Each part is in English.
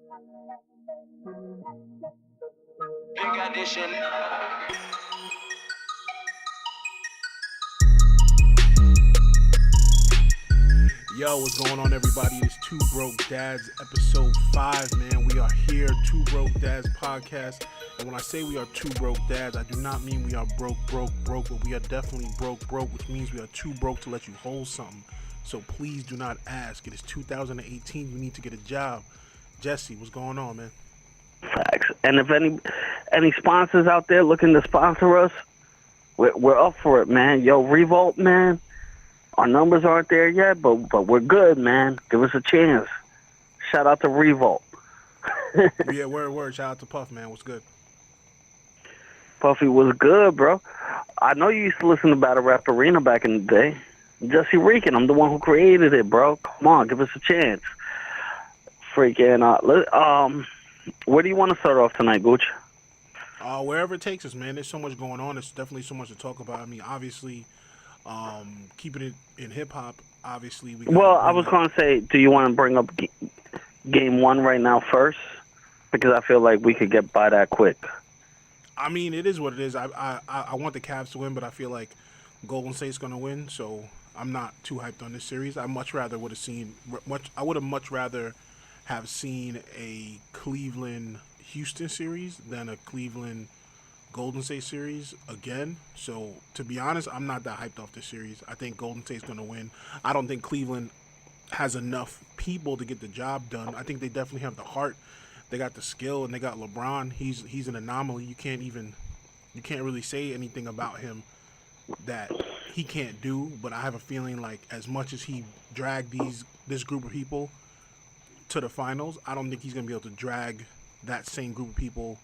Big addition. Yo, what's going on, everybody? It's Two Broke Dads, episode 5, man. We are here, Two Broke Dads podcast. And when I say we are two broke dads, I do not mean we are broke, but we are definitely broke, which means we are too broke to let you hold something. So please do not ask. It is 2018. You need to get a job. Jesse, what's going on, man? Facts. And if any sponsors out there looking to sponsor us, we're up for it, man. Yo, Revolt, man. Our numbers aren't there yet, but we're good, man. Give us a chance. Shout out to Revolt. Yeah, word. Shout out to Puff, man. What's good? Puffy was good, bro. I know you used to listen to Battle Rap Arena back in the day. JesseRican, I'm the one who created it, bro. Come on, give us a chance. Freaking, where do you want to start off tonight, Gooch? Wherever it takes us, man. There's so much going on. There's definitely so much to talk about. I mean, obviously, keeping it in hip-hop, obviously. I was going to say, do you want to bring up Game 1 right now first? Because I feel like we could get by that quick. I mean, it is what it is. I want the Cavs to win, but I feel like Golden State's going to win, so I'm not too hyped on this series. I would have much rather have seen a Cleveland-Houston series than a Cleveland-Golden State series again. So, to be honest, I'm not that hyped off this series. I think Golden State's going to win. I don't think Cleveland has enough people to get the job done. I think they definitely have the heart. They got the skill, and they got LeBron. He's an anomaly. You can't really say anything about him that he can't do. But I have a feeling like as much as he dragged this group of people to the finals, I don't think he's gonna be able to drag that same group of people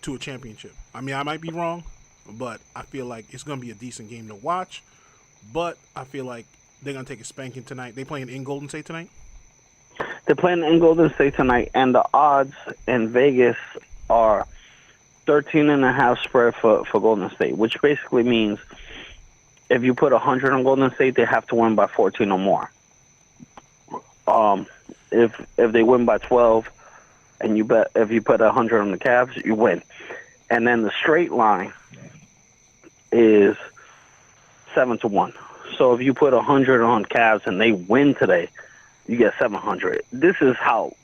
to a championship. I mean, I might be wrong, but I feel like it's gonna be a decent game to watch. But I feel like they're gonna take a spanking tonight. They playing in Golden State tonight? They're playing in Golden State tonight, and the odds in Vegas are 13.5 spread for Golden State, which basically means if you put 100 on Golden State, they have to win by 14 or more. If they win by 12, and if you put 100 on the Cavs, you win. And then the straight line is 7-1. So if you put 100 on Cavs and they win today, you get 700. This is how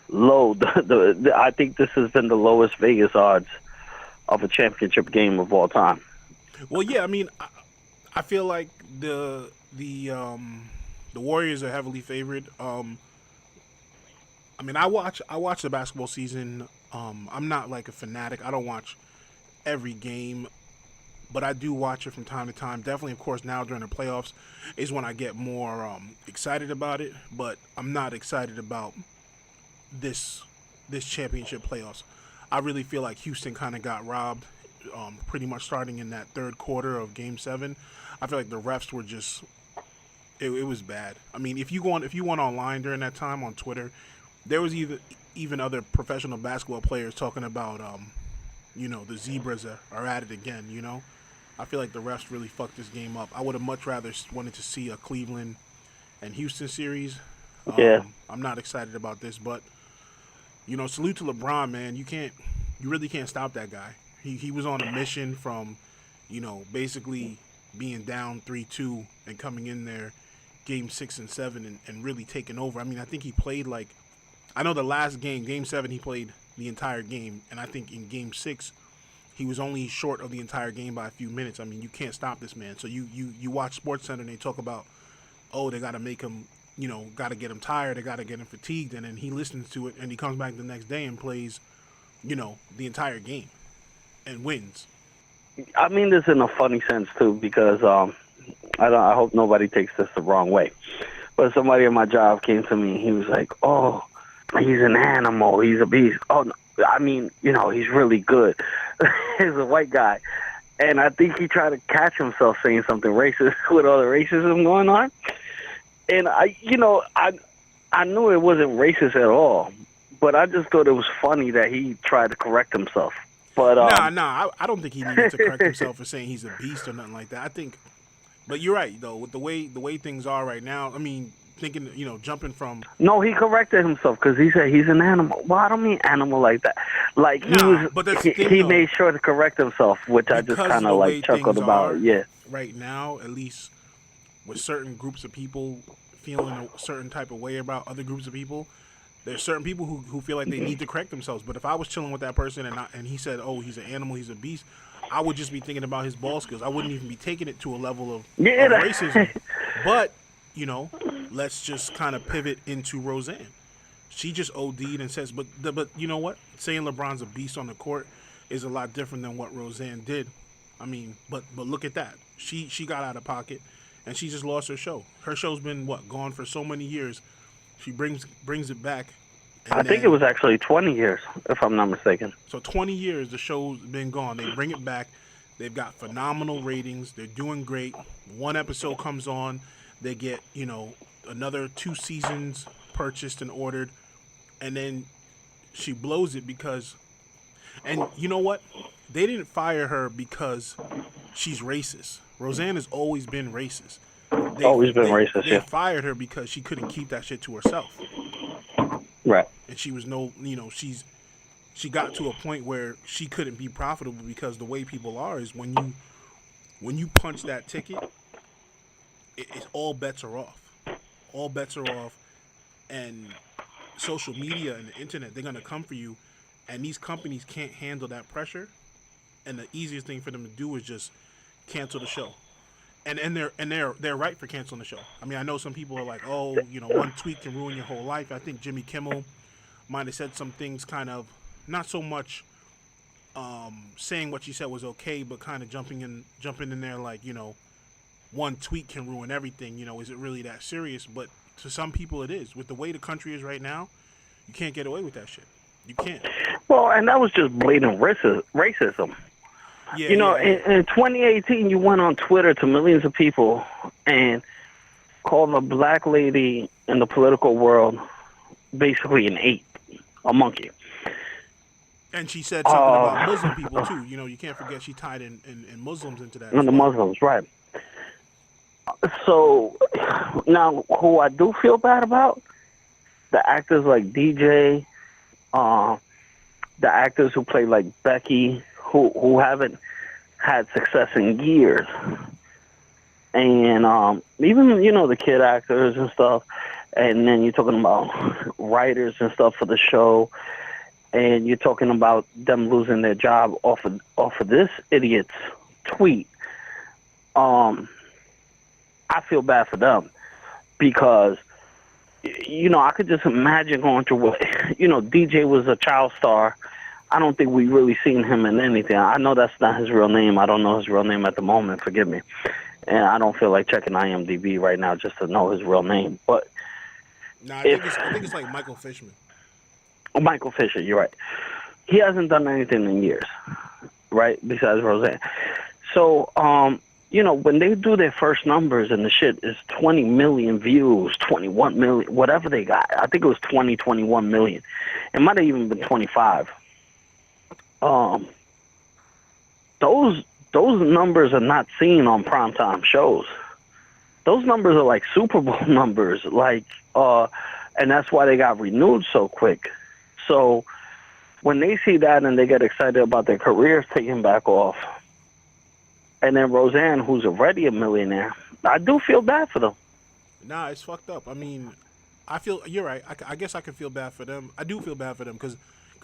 low I think this has been the lowest Vegas odds of a championship game of all time. Well, yeah, I mean, I feel like the Warriors are heavily favored. I mean, I watch the basketball season. I'm not like a fanatic. I don't watch every game, but I do watch it from time to time. Definitely, of course, now during the playoffs is when I get more excited about it. But I'm not excited about this championship playoffs. I really feel like Houston kind of got robbed, pretty much starting in that third quarter of Game 7. I feel like the refs were just it was bad. I mean, if you went online during that time on Twitter, there was even other professional basketball players talking about the Zebras are at it again. I feel like the refs really fucked this game up. I would have much rather wanted to see a Cleveland and Houston series. Yeah. I'm not excited about this, but salute to LeBron, man. You really can't stop that guy. He was on a mission from, basically being down 3-2 and coming in there Game 6 and 7 and really taking over. I mean, I think he played I know the last game, Game 7, he played the entire game, and I think in Game 6, he was only short of the entire game by a few minutes. I mean, you can't stop this man. So you watch SportsCenter and they talk about, they got to make him, got to get him tired, they got to get him fatigued, and then he listens to it and he comes back the next day and plays, the entire game and wins. I mean this in a funny sense too, because I hope nobody takes this the wrong way, but somebody at my job came to me and he was like, "Oh, he's an animal, he's a beast." Oh, no. I mean, he's really good. He's a white guy. And I think he tried to catch himself saying something racist with all the racism going on. And I knew it wasn't racist at all, but I just thought it was funny that he tried to correct himself. But I don't think he needed to correct himself for saying he's a beast or nothing like that. I think, but you're right though, with the way things are right now. I mean, thinking, jumping from. No, he corrected himself because he said he's an animal. Well, I don't mean animal like that. Like But that's the thing, he though. made sure to correct himself, which I just Because kind the of way like chuckled things about. are Yeah. right now, at least with certain groups of people feeling a certain type of way about other groups of people, there's certain people who feel like they need to correct themselves. But if I was chilling with that person and he said, "Oh, he's an animal, he's a beast," I would just be thinking about his ball skills. I wouldn't even be taking it to a level of racism. But let's just kind of pivot into Roseanne. She just OD'd and says, but you know what? Saying LeBron's a beast on the court is a lot different than what Roseanne did. I mean, but look at that. She got out of pocket, and she just lost her show. Her show's been gone for so many years. She brings it back. I think it was actually 20 years, if I'm not mistaken. So 20 years the show's been gone. They bring it back. They've got phenomenal ratings. They're doing great. One episode comes on, they get another 2 seasons purchased and ordered, and then she blows it because. And you know what? They didn't fire her because she's racist. Roseanne has always been racist. They fired her because she couldn't keep that shit to herself. Right. And she was she got to a point where she couldn't be profitable because the way people are is when you punch that ticket, it's all bets are off. All bets are off, and social media and the internet, they're gonna come for you, and these companies can't handle that pressure. And the easiest thing for them to do is just cancel the show. And they're right for canceling the show. I mean, I know some people are like, oh, one tweet can ruin your whole life. I think Jimmy Kimmel might have said some things kind of not so much saying what she said was okay, but kind of jumping in there like, one tweet can ruin everything. Is it really that serious? But to some people it is. With the way the country is right now, you can't get away with that shit. You can't. Well, and that was just blatant racism. Yeah, in 2018, you went on Twitter to millions of people and called a black lady in the political world basically an ape, a monkey. And she said something about Muslim people, too. You can't forget she tied in Muslims into that. And the Muslims, right. So, now, who I do feel bad about, the actors like DJ, the actors who play like Becky, who haven't had success in years. And even, the kid actors and stuff. And then you're talking about writers and stuff for the show. And you're talking about them losing their job off of this idiot's tweet. I feel bad for them because, I could just imagine going through what, DJ was a child star. I don't think we really seen him in anything. I know that's not his real name. I don't know his real name at the moment. Forgive me. And I don't feel like checking IMDb right now just to know his real name. But I think it's like Michael Fishman. Oh, Michael Fisher, you're right. He hasn't done anything in years, right? Besides Roseanne. So, when they do their first numbers and the shit is 20 million views, 21 million, whatever they got. I think it was 20, 21 million. It might have even been 25. Those numbers are not seen on primetime shows. Those numbers are like Super Bowl numbers, and that's why they got renewed so quick. So when they see that and they get excited about their careers taking back off, and then Roseanne, who's already a millionaire, I do feel bad for them. Nah, it's fucked up. I mean, you're right. I guess I can feel bad for them. I do feel bad for them because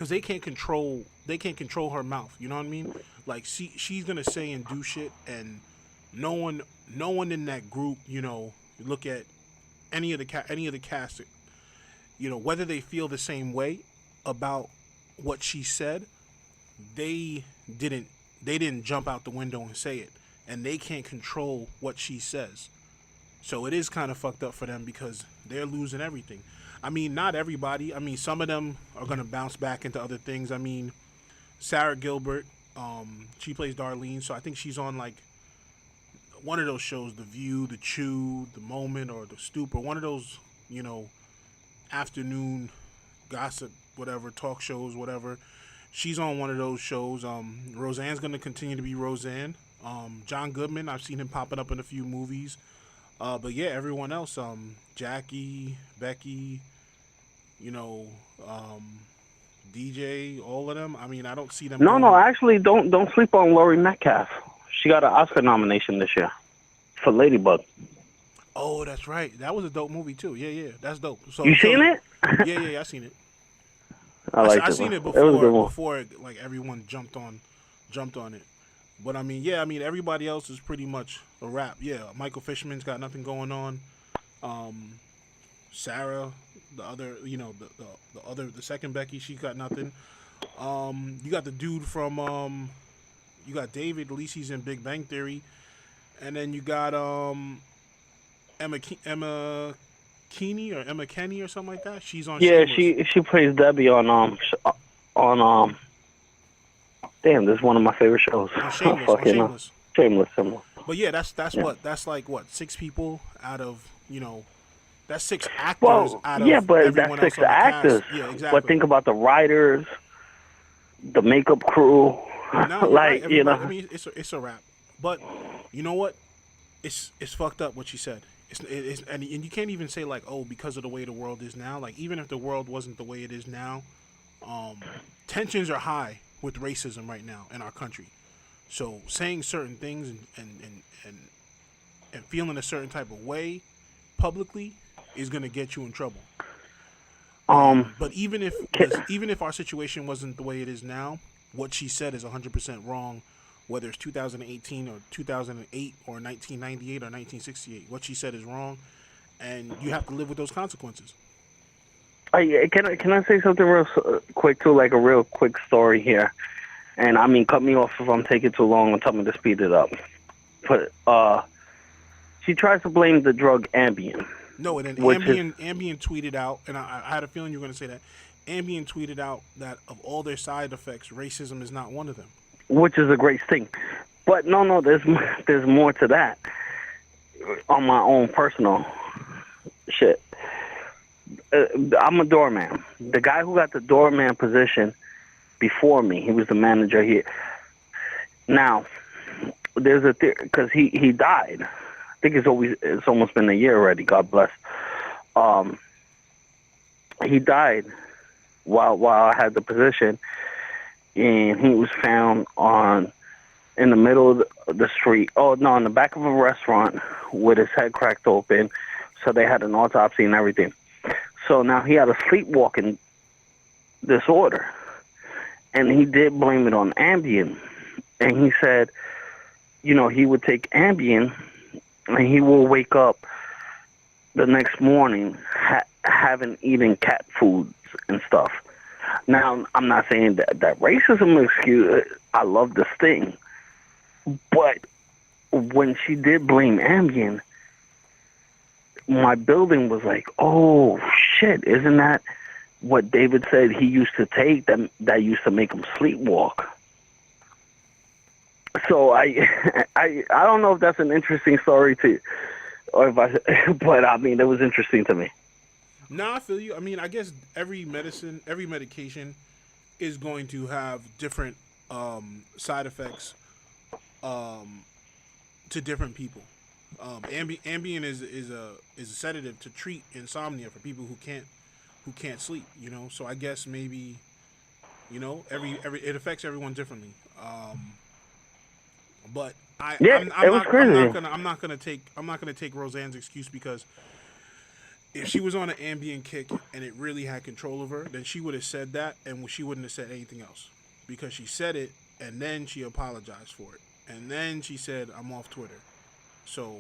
they can't control her mouth. You know what I mean? Like she's gonna say and do shit, and no one in that group, look at any of the cast, whether they feel the same way about what she said, they didn't jump out the window and say it, and they can't control what she says. So it is kind of fucked up for them because they're losing everything. I mean, not everybody. I mean, some of them are going to bounce back into other things. I mean, Sarah Gilbert, she plays Darlene, so I think she's on like one of those shows, The View, The Chew, The Moment, or The Stoop, or one of those, afternoon gossip, whatever, talk shows, whatever. She's on one of those shows. Roseanne's going to continue to be Roseanne. John Goodman, I've seen him popping up in a few movies. But yeah, everyone else, Jackie, Becky, you know, um, DJ, all of them. I mean, I don't see them No, going. actually, don't sleep on Laurie Metcalf. She got an Oscar nomination this year for Ladybug. Oh, that's right. That was a dope movie too. Yeah, yeah, that's dope. You seen it? I seen it. I liked I it, seen man. it It was a good one. before like everyone jumped on it. But I mean, yeah, I mean everybody else is pretty much a wrap. Yeah, Michael Fishman's got nothing going on. Sarah, the other, the second Becky, she got nothing. You got the dude from you got David. At least he's in Big Bang Theory, and then you got Emma Keeney or Emma Kenny or something like that. She's on Yeah, Shameless. she plays Debbie on damn, this is one of my favorite shows. On Shameless. On Fucking Shameless. Shameless, Shameless. But yeah, that's Yeah. that's like what, six people out of that's six actors Well, out yeah, of but everyone that's else six on the actors. cast. Yeah, But exactly. think about the writers, the makeup crew. No, you're right. Like, Everybody. I mean, it's a wrap. But you know what? It's fucked up what she said. It's and you can't even say like, oh, because of the way the world is now. Like, even if the world wasn't the way it is now, tensions are high with racism right now in our country. So saying certain things and feeling a certain type of way publicly is gonna get you in trouble. But even if our situation wasn't the way it is now, what she said is 100% wrong. Whether it's 2018 or 2008 or 1998 or 1968, what she said is wrong, and you have to live with those consequences. Can I say something real quick too, like a real quick story here? And I mean, cut me off if I'm taking too long and tell me to speed it up. But she tries to blame the drug Ambien. No, and then Which Ambien tweeted out, and I had a feeling you were going to say that. Ambien tweeted out that of all their side effects, racism is not one of them. which is a great thing. But no, there's more to that. On my own personal shit, I'm a doorman. The guy who got the doorman position before me, he was the manager here. Now, there's a because he died. I think it's almost been a year already. God bless. He died while I had the position, and he was found in the middle of the street. Oh no, in the back of a restaurant with his head cracked open. So they had an autopsy and everything. So now he had a sleepwalking disorder, and he did blame it on Ambien. And he said, he would take Ambien, and he will wake up the next morning having eaten cat foods and stuff. Now, I'm not saying that racism excuse. I love this thing. But when she did blame Ambien, my building was like, oh, shit, isn't that what David said he used to take that used to make him sleepwalk? So I don't know if that's an interesting story but I mean, it was interesting to me. No, I feel you. I mean, I guess every medication is going to have different side effects to different people. Ambien is a sedative to treat insomnia for people who can't sleep. So I guess maybe every it affects everyone differently. But It was crazy. I'm not gonna take Roseanne's excuse, because if she was on an Ambien kick and it really had control of her, then she would have said that, and she wouldn't have said anything else, because she said it and then she apologized for it, and then she said, "I'm off Twitter." So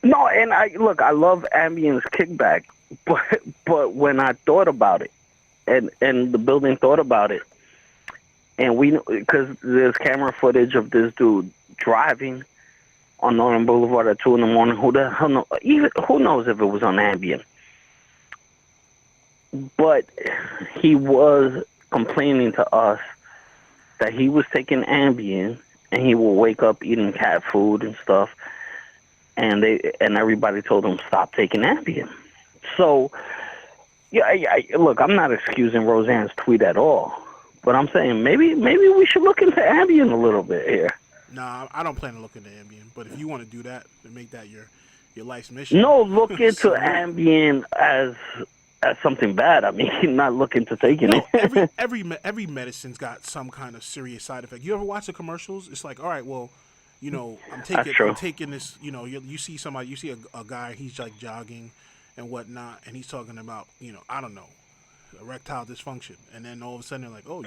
No, and I love Ambien's kickback, but when I thought about it, and the building thought about it, and because there's camera footage of this dude driving on Northern Boulevard at 2 a.m. Who the hell knows? Even who knows if it was on Ambien? But he was complaining to us that he was taking Ambien and he will wake up eating cat food and stuff, and everybody told him stop taking Ambien. So, yeah, look, I'm not excusing Roseanne's tweet at all, but I'm saying maybe we should look into Ambien a little bit here. nah, I don't plan to look into Ambien. But if you want to do that and make that your life's mission. No, look into So, Ambien as something bad. I mean, not look into taking no, it. every medicine's got some kind of serious side effect. You ever watch the commercials? It's like, all right, well, I'm taking this. You see somebody, you see a guy, he's like jogging and whatnot, and he's talking about, I don't know, erectile dysfunction, and then all of a sudden they're like, oh,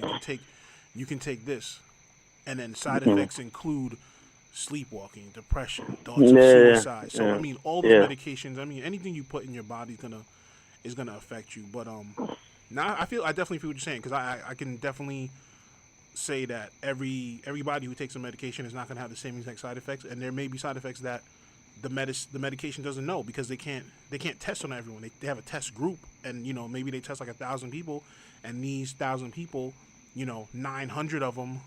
you can take this, and then side effects include sleepwalking, depression, thoughts of suicide. So I mean, all those medications. I mean, anything you put in your body is gonna affect you. But now I definitely feel what you're saying, because I can definitely say that everybody who takes a medication is not gonna have the same exact side effects, and there may be side effects that the medication doesn't know, because they can't test on everyone. They have a test group, and maybe they test like 1,000 people, and these 1,000 people, 900 of them,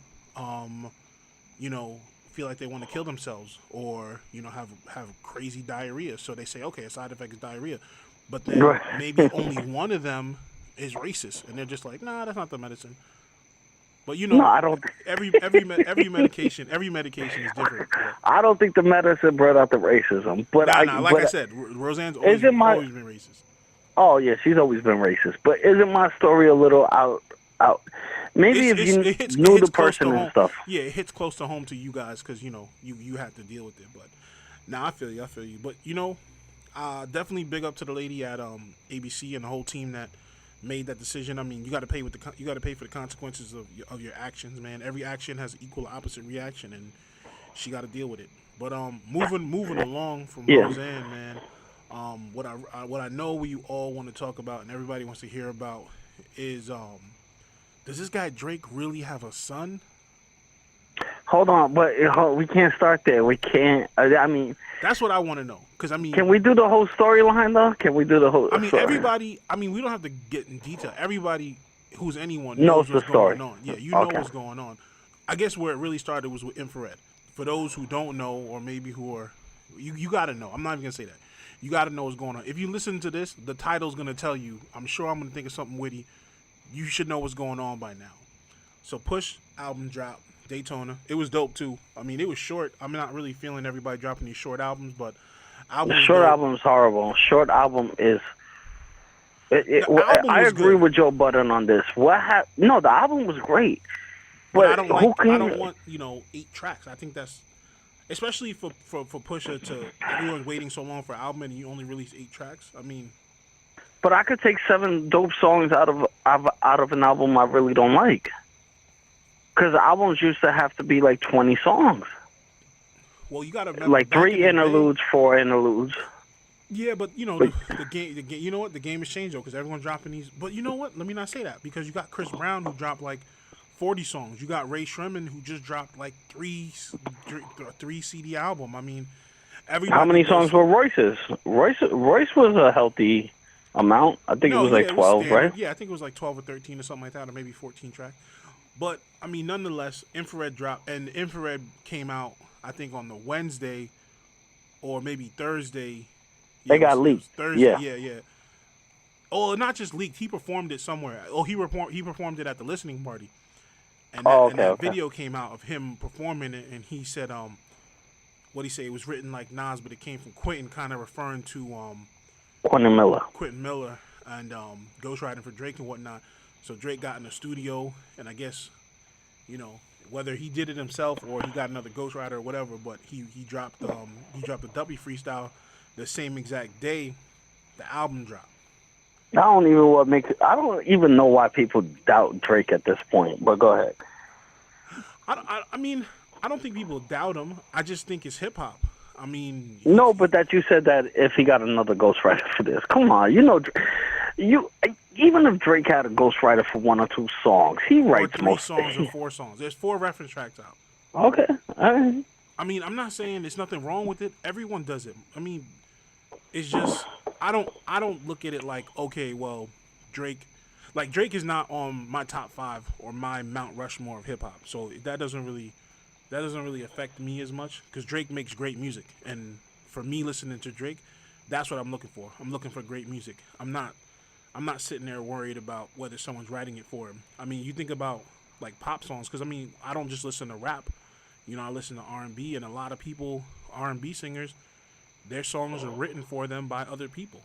feel like they want to kill themselves, or have crazy diarrhea. So they say, okay, a side effect is diarrhea, but then maybe only one of them is racist, and they're just like, nah, that's not the medicine. But no, I don't. every medication is different. I don't think the medicine brought out the racism. But I said, Roseanne's always been racist. Oh yeah, she's always been racist. But isn't my story a little out? Maybe if you knew the person and stuff. Yeah, it hits close to home to you guys, because you have to deal with it. But I feel you. But definitely big up to the lady at ABC and the whole team that made that decision. I mean, you got to pay for the consequences of your actions, man. Every action has equal opposite reaction, and she got to deal with it. But moving along from Roseanne, man. What I know we all want to talk about and everybody wants to hear about is does this guy Drake really have a son? Hold on, but we can't start there. We can't. I mean, that's what I want to know. Because can we do the whole storyline though? Can we do the whole? I mean, story? everybody. I mean, we don't have to get in detail. Everybody who's anyone knows what's the story. Going on. Yeah, know what's going on. I guess where it really started was with Infrared. For those who don't know, or maybe who are, you got to know. I'm not even gonna say that. You got to know what's going on. If you listen to this, the title's gonna tell you. I'm sure I'm gonna think of something witty. You should know what's going on by now. So Push album drop, Daytona. It was dope too. I mean, it was short. I'm not really feeling everybody dropping these short albums, but the short album's horrible. Short album is. I agree with Joe Budden on this. No, the album was great, but I don't want 8 tracks. I think that's especially for Pusha to everyone's waiting so long for an album and you only release 8 tracks. I mean. But I could take 7 dope songs out of an album I really don't like. Because albums used to have to be like 20 songs. Well, you got to remember, like 3 interludes, 4 interludes. Yeah, but the game. You know what? The game has changed though, because everyone's dropping these. But you know what? Let me not say that, because you got Chris Brown who dropped like 40 songs. You got Ray Sherman who just dropped like 3 CD album. I mean, how many songs were Royce's? Royce was a healthy amount. I think it was like 12, right? Yeah, I think it was like 12 or 13 or something like that, or maybe 14 tracks. But I mean, nonetheless, Infrared dropped, and Infrared came out, I think, on the Wednesday or maybe Thursday. Yeah, it got leaked. Thursday, yeah. Oh, not just leaked. He performed it somewhere. Oh, he performed it at the listening party, and that video came out of him performing it, and he said, what he say? It was written like Nas, but it came from Quentin, kind of referring to Quentin Miller, and ghostwriting for Drake and whatnot. So Drake got in the studio, and I guess, whether he did it himself or he got another ghostwriter or whatever, but he dropped the Duppy freestyle the same exact day the album dropped. I don't even know why people doubt Drake at this point. But go ahead. I mean, I don't think people doubt him. I just think it's hip hop. I mean, no, but that you said that if he got another ghostwriter for this, come on, even if Drake had a ghostwriter for 1 or 2 songs, he writes or 3 songs or 4 songs. There's 4 reference tracks out. Okay, all right. I mean, I'm not saying there's nothing wrong with it. Everyone does it. I mean, it's just I don't look at it like, okay, well, Drake is not on my top 5 or my Mount Rushmore of hip hop. So that doesn't really affect me as much, because Drake makes great music, and for me listening to Drake, that's what I'm looking for. I'm looking for great music. I'm not sitting there worried about whether someone's writing it for him. I mean, you think about like pop songs, because I mean, I don't just listen to rap. I listen to R&B, and a lot of people, R&B singers, their songs are written for them by other people.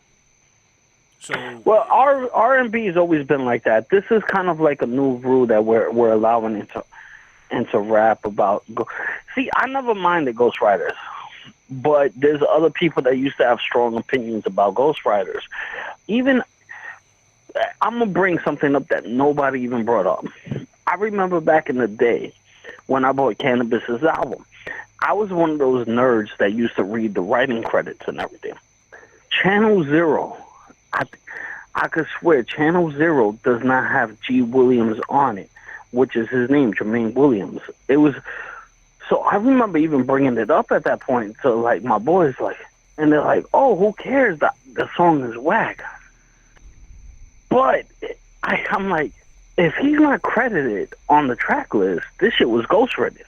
So Well, our R&B has always been like that. This is kind of like a new rule that we're allowing into rap about. See, I never minded ghostwriters, but there's other people that used to have strong opinions about ghostwriters. Even I'm gonna bring something up that nobody even brought up. I remember back in the day when I bought Cannabis's album. I was one of those nerds that used to read the writing credits and everything. Channel Zero. I could swear Channel Zero does not have G. Williams on it, which is his name, Jermaine Williams. It was, so I remember even bringing it up at that point to like my boys, like, and they're like, "Oh, who cares? The song is whack." But I'm like, if he's not credited on the track list, this shit was ghostwritten.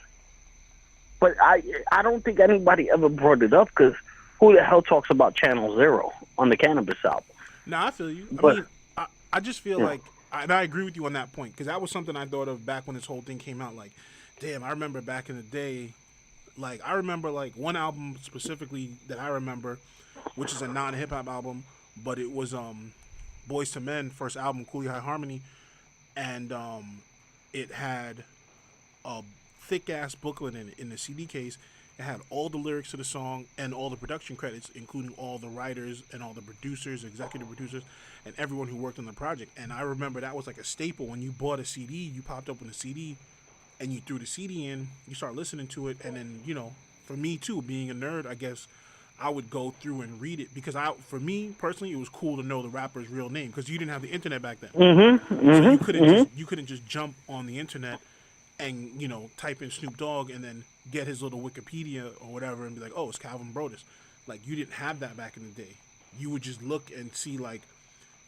But I don't think anybody ever brought it up because who the hell talks about Channel Zero on the Cannabis album? No, I feel you. But, I mean, I just feel like, and I agree with you on that point, because that was something I thought of back when this whole thing came out. Like, damn, I remember back in the day, like, I remember, like, one album specifically that I remember, which is a non-hip-hop album, but it was Boyz II Men, first album, Cooley High Harmony, and it had a thick-ass booklet in the CD case. It had all the lyrics to the song and all the production credits, including all the writers and all the producers, executive producers, and everyone who worked on the project. And I remember that was like a staple. When you bought a CD, you popped open the CD, and you threw the CD in, you start listening to it, and then, you know, for me too, being a nerd, I guess, I would go through and read it, because for me, personally, it was cool to know the rapper's real name, because you didn't have the internet back then. So you couldn't just jump on the internet and, you know, type in Snoop Dogg and then get his little Wikipedia or whatever and be like, oh, it's Calvin Brodus. Like, you didn't have that back in the day. You would just look and see, like,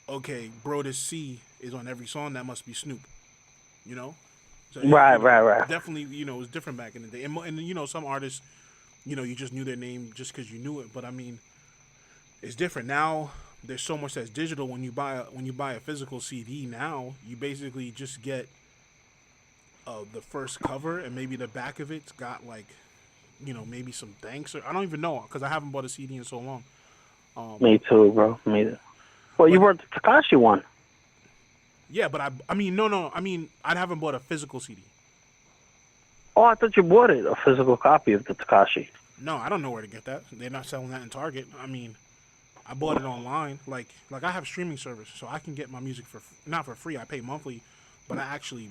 okay, Brodus C is on every song, that must be Snoop, you know? So right. Definitely, you know, it was different back in the day. And you know, some artists, you know, you just knew their name just because you knew it. But, I mean, it's different. Now, there's so much that's digital. When you buy a physical CD now, you basically just get the first cover, and maybe the back of it's got, like, you know, maybe some thanks, or I don't even know, because I haven't bought a CD in so long. Me too, bro. Me too. Well, you bought the Takashi one. Yeah, but I mean, no. I mean, I haven't bought a physical CD. Oh, I thought you bought it, a physical copy of the Takashi. No, I don't know where to get that. They're not selling that in Target. I mean, I bought it online. Like I have streaming service, so I can get my music not for free. I pay monthly, but I actually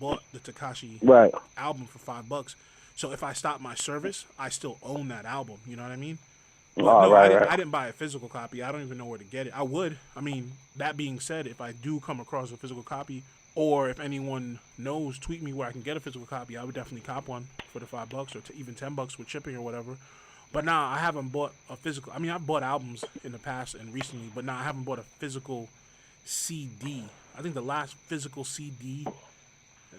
bought the Takashi album for $5. So if I stop my service, I still own that album. You know what I mean? But I didn't buy a physical copy. I don't even know where to get it. I would. I mean, that being said, if I do come across a physical copy, or if anyone knows, tweet me where I can get a physical copy, I would definitely cop one for the $5 or even $10 with shipping or whatever. But now I haven't bought a physical. I mean, I've bought albums in the past and recently, but now I haven't bought a physical CD. I think the last physical CD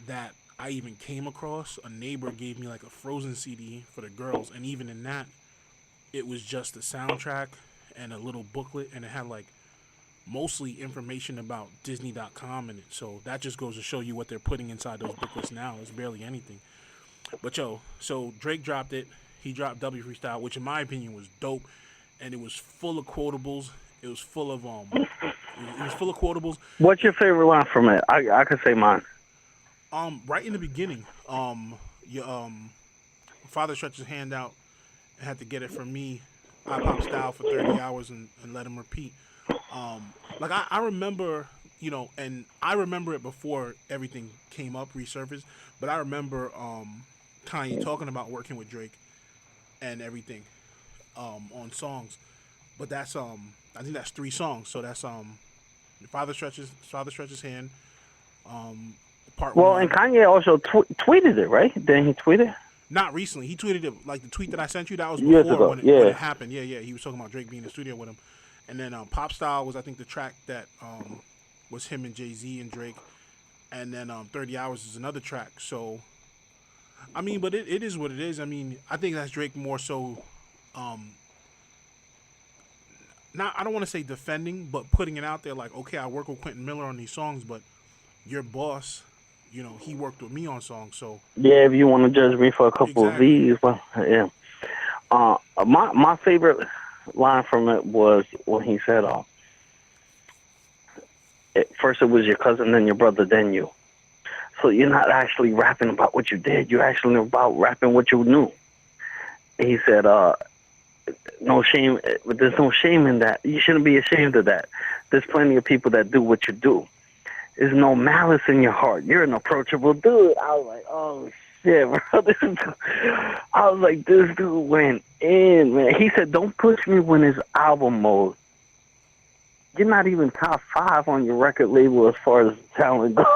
that I even came across, a neighbor gave me like a Frozen CD for the girls, and even in that, it was just the soundtrack and a little booklet, and it had like mostly information about Disney.com in it. So that just goes to show you what they're putting inside those booklets now. It's barely anything. But so Drake dropped it. He dropped W Freestyle, which in my opinion was dope, and it was full of quotables. It was full of quotables. What's your favorite line from it? I could say mine. Right in the beginning, father stretched his hand out and had to get it from me. I pop style for 30 hours and let him repeat. Like I remember, you know, and I remember it before everything came up, resurfaced. But I remember Kanye talking about working with Drake and everything on songs. But that's I think that's 3 songs. So that's Father stretches his hand. Part well, 1. And Kanye also tweeted it, right? Didn't he tweet it? Not recently. He tweeted it, like the tweet that I sent you. That was Years before ago. when it happened. Yeah. He was talking about Drake being in the studio with him. And then Pop Style was, I think, the track that was him and Jay-Z and Drake. And then 30 Hours is another track. So, I mean, but it is what it is. I mean, I think that's Drake more so, I don't want to say defending, but putting it out there like, okay, I work with Quentin Miller on these songs, but your boss, you know, he worked with me on songs. So yeah, if you want to judge me for a couple of these, well, yeah. My favorite line from it was when he said, first it was your cousin, then your brother, then you. So you're not actually rapping about what you did. You're actually about rapping what you knew. He said, no shame, but there's no shame in that. You shouldn't be ashamed of that. There's plenty of people that do what you do. There's no malice in your heart. You're an approachable dude. I was like, oh shit, bro. I was like, this dude went in, man. He said, don't push me when it's album mode. You're not even top 5 on your record label as far as talent goes.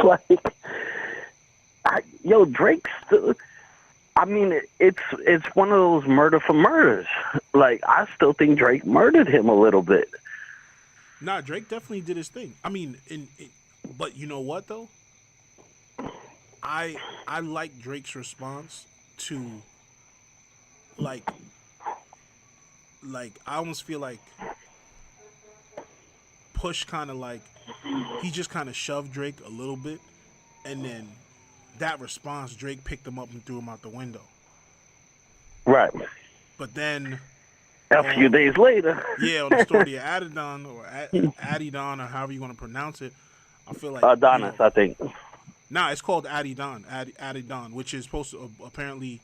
Like, Drake's still, I mean, it's one of those murder for murders. Like, I still think Drake murdered him a little bit. Nah, Drake definitely did his thing. I mean, but you know what though? I like Drake's response to like I almost feel like Push kind of like he just kind of shoved Drake a little bit, and then that response, Drake picked him up and threw him out the window. Right. But then a few days later, on the story of Adidon or Adidon or however you want to pronounce it, I feel like Adonis, I think. Nah, it's called Adidon, Adidon, which is supposed to apparently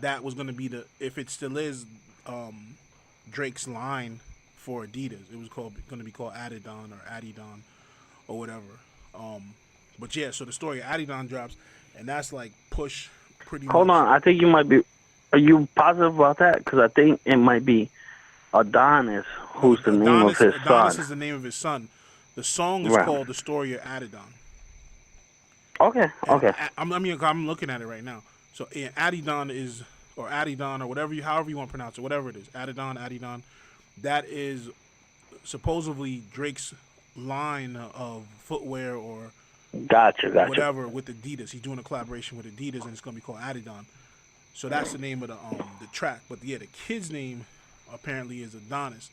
that was going to be if it still is Drake's line for Adidas. It was going to be called Adidon or Adidon or whatever. But yeah, so the story of Adidon drops, and that's like Push pretty much. Hold on, I think you might be. Are you positive about that? Because I think it might be Adonis, who's the name of his son. Adonis is the name of his son. The song is called "The Story of Adidon." Okay. I'm looking at it right now. So Adidon is, or Adidon, or however you want to pronounce it, whatever it is, Adidon. That is supposedly Drake's line of footwear or gotcha. whatever with Adidas. He's doing a collaboration with Adidas, and it's going to be called Adidon. So that's the name of the track. But yeah, the kid's name apparently is Adonis.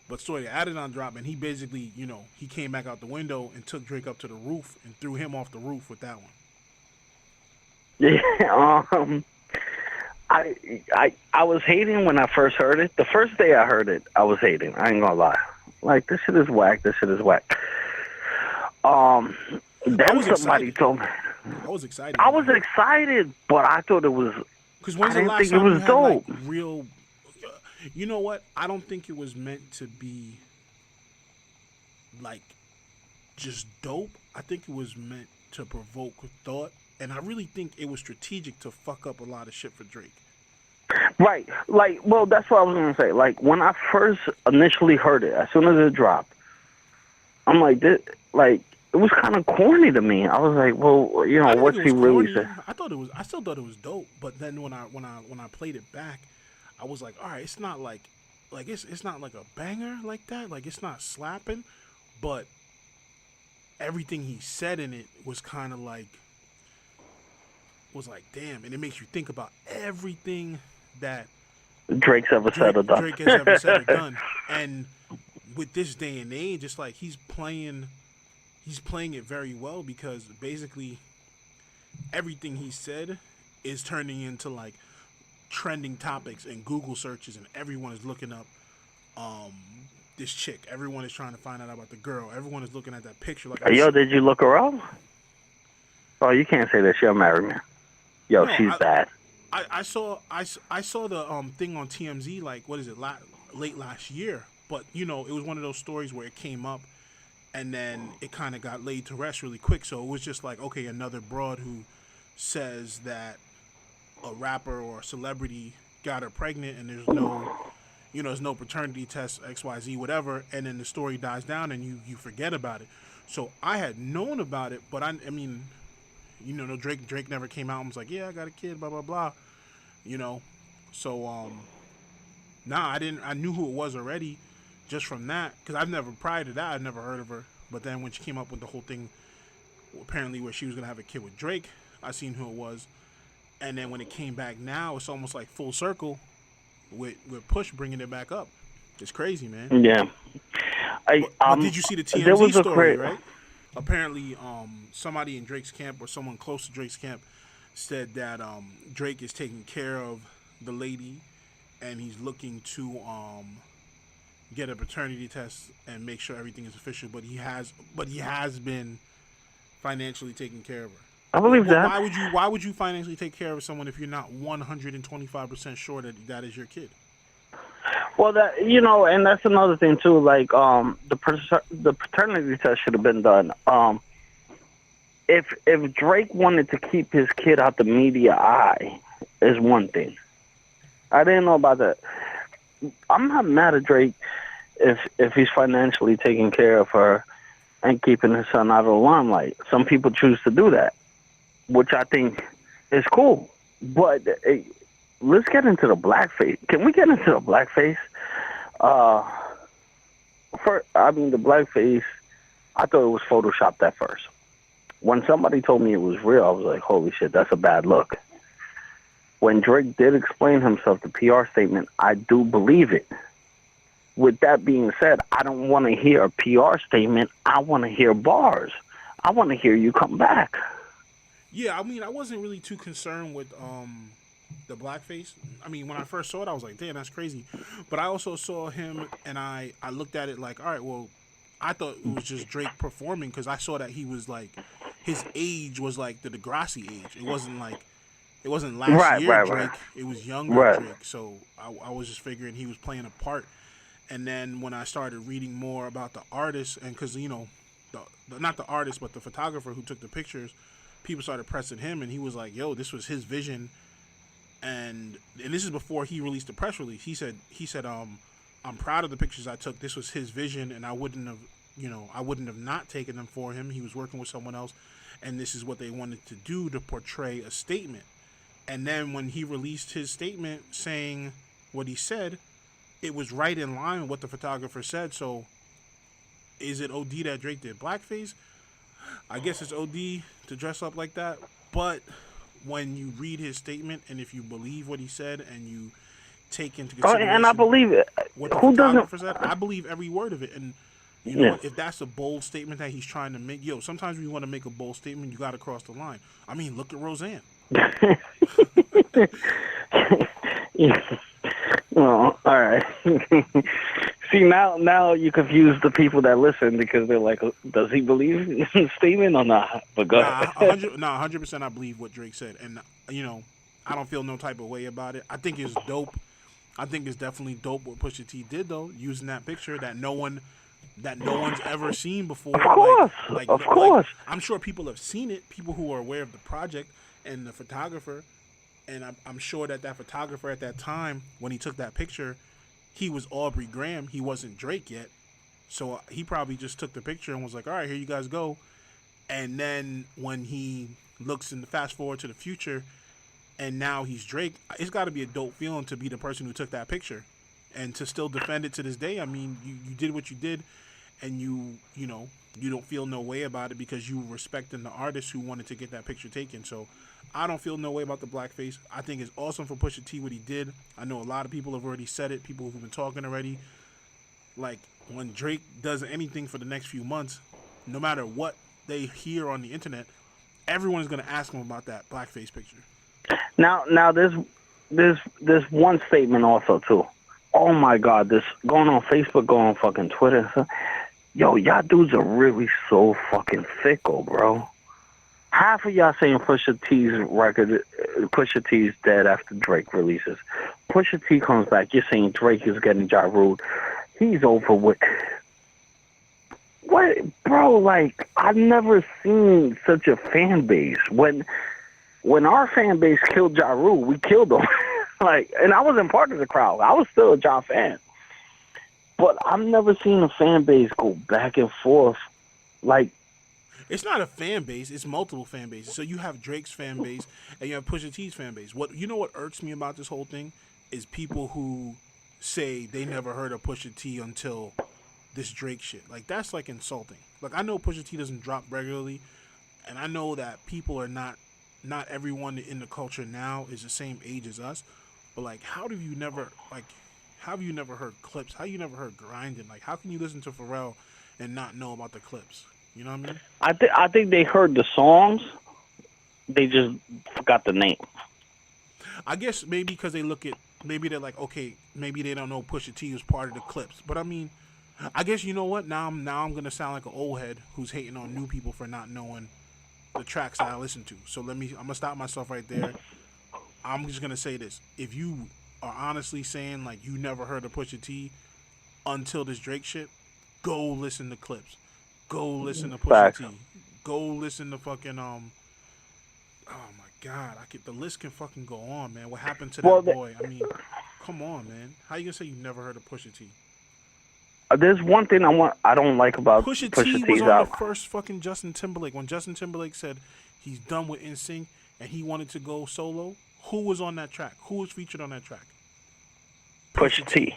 But story Adidon dropped, and he basically, he came back out the window and took Drake up to the roof and threw him off the roof with that one. Yeah. I was hating when I first heard it. The first day I heard it, I was hating. I ain't gonna lie. Like, this shit is whack. Then somebody told me. I was excited. I was excited, but I thought it was. Because when's the last time you had like real? You know what? I don't think it was meant to be like just dope. I think it was meant to provoke thought, and I really think it was strategic to fuck up a lot of shit for Drake. Right. Like, well, that's what I was gonna say. Like, when I first initially heard it, as soon as it dropped, I'm like, it was kind of corny to me. I was like, well, what's he really saying? I still thought it was dope. But then when I played it back, I was like, all right, it's not like it's not like a banger like that. Like, it's not slapping, but everything he said in it was kind of like damn, and it makes you think about everything that Drake's ever said or done. Drake has ever said or done. And with this day and age, it's like he's playing it very well, because basically everything he said is turning into like trending topics and Google searches, and everyone is looking up this chick. Everyone is trying to find out about the girl. Everyone is looking at that picture. Like, did you look her up? Oh, you can't say that. She'll marry me. No, she's bad. I saw the thing on TMZ, like, what is it, late last year, but it was one of those stories where it came up and then it kind of got laid to rest really quick. So it was just like, okay, another broad who says that a rapper or a celebrity got her pregnant and there's no paternity test, XYZ, whatever, and then the story dies down and you forget about it. So I had known about it, but I mean, no, Drake never came out and was like, yeah, I got a kid, blah blah blah, So I didn't. I knew who it was already, just from that, because prior to that I'd never heard of her. But then when she came up with the whole thing, apparently where she was gonna have a kid with Drake, I seen who it was. And then when it came back now, it's almost like full circle with Push bringing it back up. It's crazy, man. Yeah. But did you see the TMZ story, right? Apparently, somebody in Drake's camp or someone close to Drake's camp said that Drake is taking care of the lady and he's looking to get a paternity test and make sure everything is official. But he has been financially taking care of her. I believe that. Why would you financially take care of someone if you're not 125% sure that that is your kid? Well, that and that's another thing too. Like, the paternity test should have been done. If Drake wanted to keep his kid out the media eye, is one thing. I didn't know about that. I'm not mad at Drake if he's financially taking care of her and keeping his son out of the limelight. Some people choose to do that, which I think is cool. But let's get into the blackface. Can we get into the blackface? The blackface, I thought it was photoshopped at first. When somebody told me it was real, I was like, holy shit, that's a bad look. When Drake did explain himself, the PR statement, I do believe it. With that being said, I don't want to hear a PR statement. I want to hear bars. I want to hear you come back. Yeah, I mean, I wasn't really too concerned with the blackface. I mean, when I first saw it, I was like, damn, that's crazy. But I also saw him, and I looked at it like, all right, well, I thought it was just Drake performing because I saw that he was like, his age was like the Degrassi age. It wasn't last year Drake. Right. It was younger Drake. So I was just figuring he was playing a part. And then when I started reading more about the artist, and because, not the artist, but the photographer who took the pictures, people started pressing him, and he was like, yo, this was his vision. And this is before he released the press release. He said, I'm proud of the pictures I took. This was his vision, and I wouldn't have not taken them for him. He was working with someone else, and this is what they wanted to do to portray a statement. And then when he released his statement saying what he said, it was right in line with what the photographer said. So is it OD that Drake did blackface? I guess it's OD to dress up like that. But when you read his statement, and if you believe what he said, and you take into consideration and I believe it. What the photographer said, I believe every word of it. And if that's a bold statement that he's trying to make, sometimes when you want to make a bold statement, you got to cross the line. I mean, look at Roseanne. Well, all right. See, now you confuse the people that listen because they're like, does he believe in his statement or not? But go ahead. 100% I believe what Drake said. And, I don't feel no type of way about it. I think it's dope. I think it's definitely dope what Pusha T did, though, using that picture that no one's ever seen before. Of course. I'm sure people have seen it, people who are aware of the project and the photographer. And I'm sure that photographer at that time, when he took that picture, he was Aubrey Graham. He wasn't Drake yet. So he probably just took the picture and was like, all right, here you guys go. And then when he looks in the fast forward to the future, and now he's Drake, it's got to be a dope feeling to be the person who took that picture and to still defend it to this day. I mean, you did what you did, and you don't feel no way about it because you respecting the artist who wanted to get that picture taken. So I don't feel no way about the blackface. I think it's awesome for Pusha T what he did. I know a lot of people have already said it, people who've been talking already. Like, when Drake does anything for the next few months, no matter what they hear on the internet, everyone is going to ask him about that blackface picture. Now there's one statement also too. Oh my God, this going on Facebook, going on fucking Twitter. Yo, y'all dudes are really so fucking fickle, bro. Half of y'all saying Pusha T's dead after Drake releases. Pusha T comes back, you're saying Drake is getting Ja Rule. He's over with. What, bro? Like, I've never seen such a fan base. When our fan base killed Ja Rule, we killed him. And I wasn't part of the crowd. I was still a Ja fan. But I've never seen a fan base go back and forth. It's not a fan base. It's multiple fan bases. So you have Drake's fan base and you have Pusha T's fan base. What irks me about this whole thing is people who say they never heard of Pusha T until this Drake shit. That's insulting. I know Pusha T doesn't drop regularly, and I know that people are not everyone in the culture now is the same age as us. But how have you never heard clips? How you never heard grinding? How can you listen to Pharrell and not know about the clips? You know what I mean? I think they heard the songs. They just forgot the name. I guess maybe because they look at maybe they're like, okay, maybe they don't know Pusha T was part of the clips. But I mean, I guess you know what? Now I'm gonna sound like an old head who's hating on new people for not knowing the tracks that I listen to. So I'm gonna stop myself right there. I'm just gonna say this: if you are honestly saying like you never heard of Pusha T until this Drake shit, go listen to clips. Go listen to Pusha Facts. T. Go listen to fucking Oh my God, the list can fucking go on, man. What happened to that boy? I mean, come on, man. How you gonna say you never heard of Pusha T? There's one thing I don't like about Pusha Pusha T T's was on album. the first fucking Justin Timberlake. When Justin Timberlake said he's done with NSYNC and he wanted to go solo, who was on that track? Who was featured on that track? Pusha T.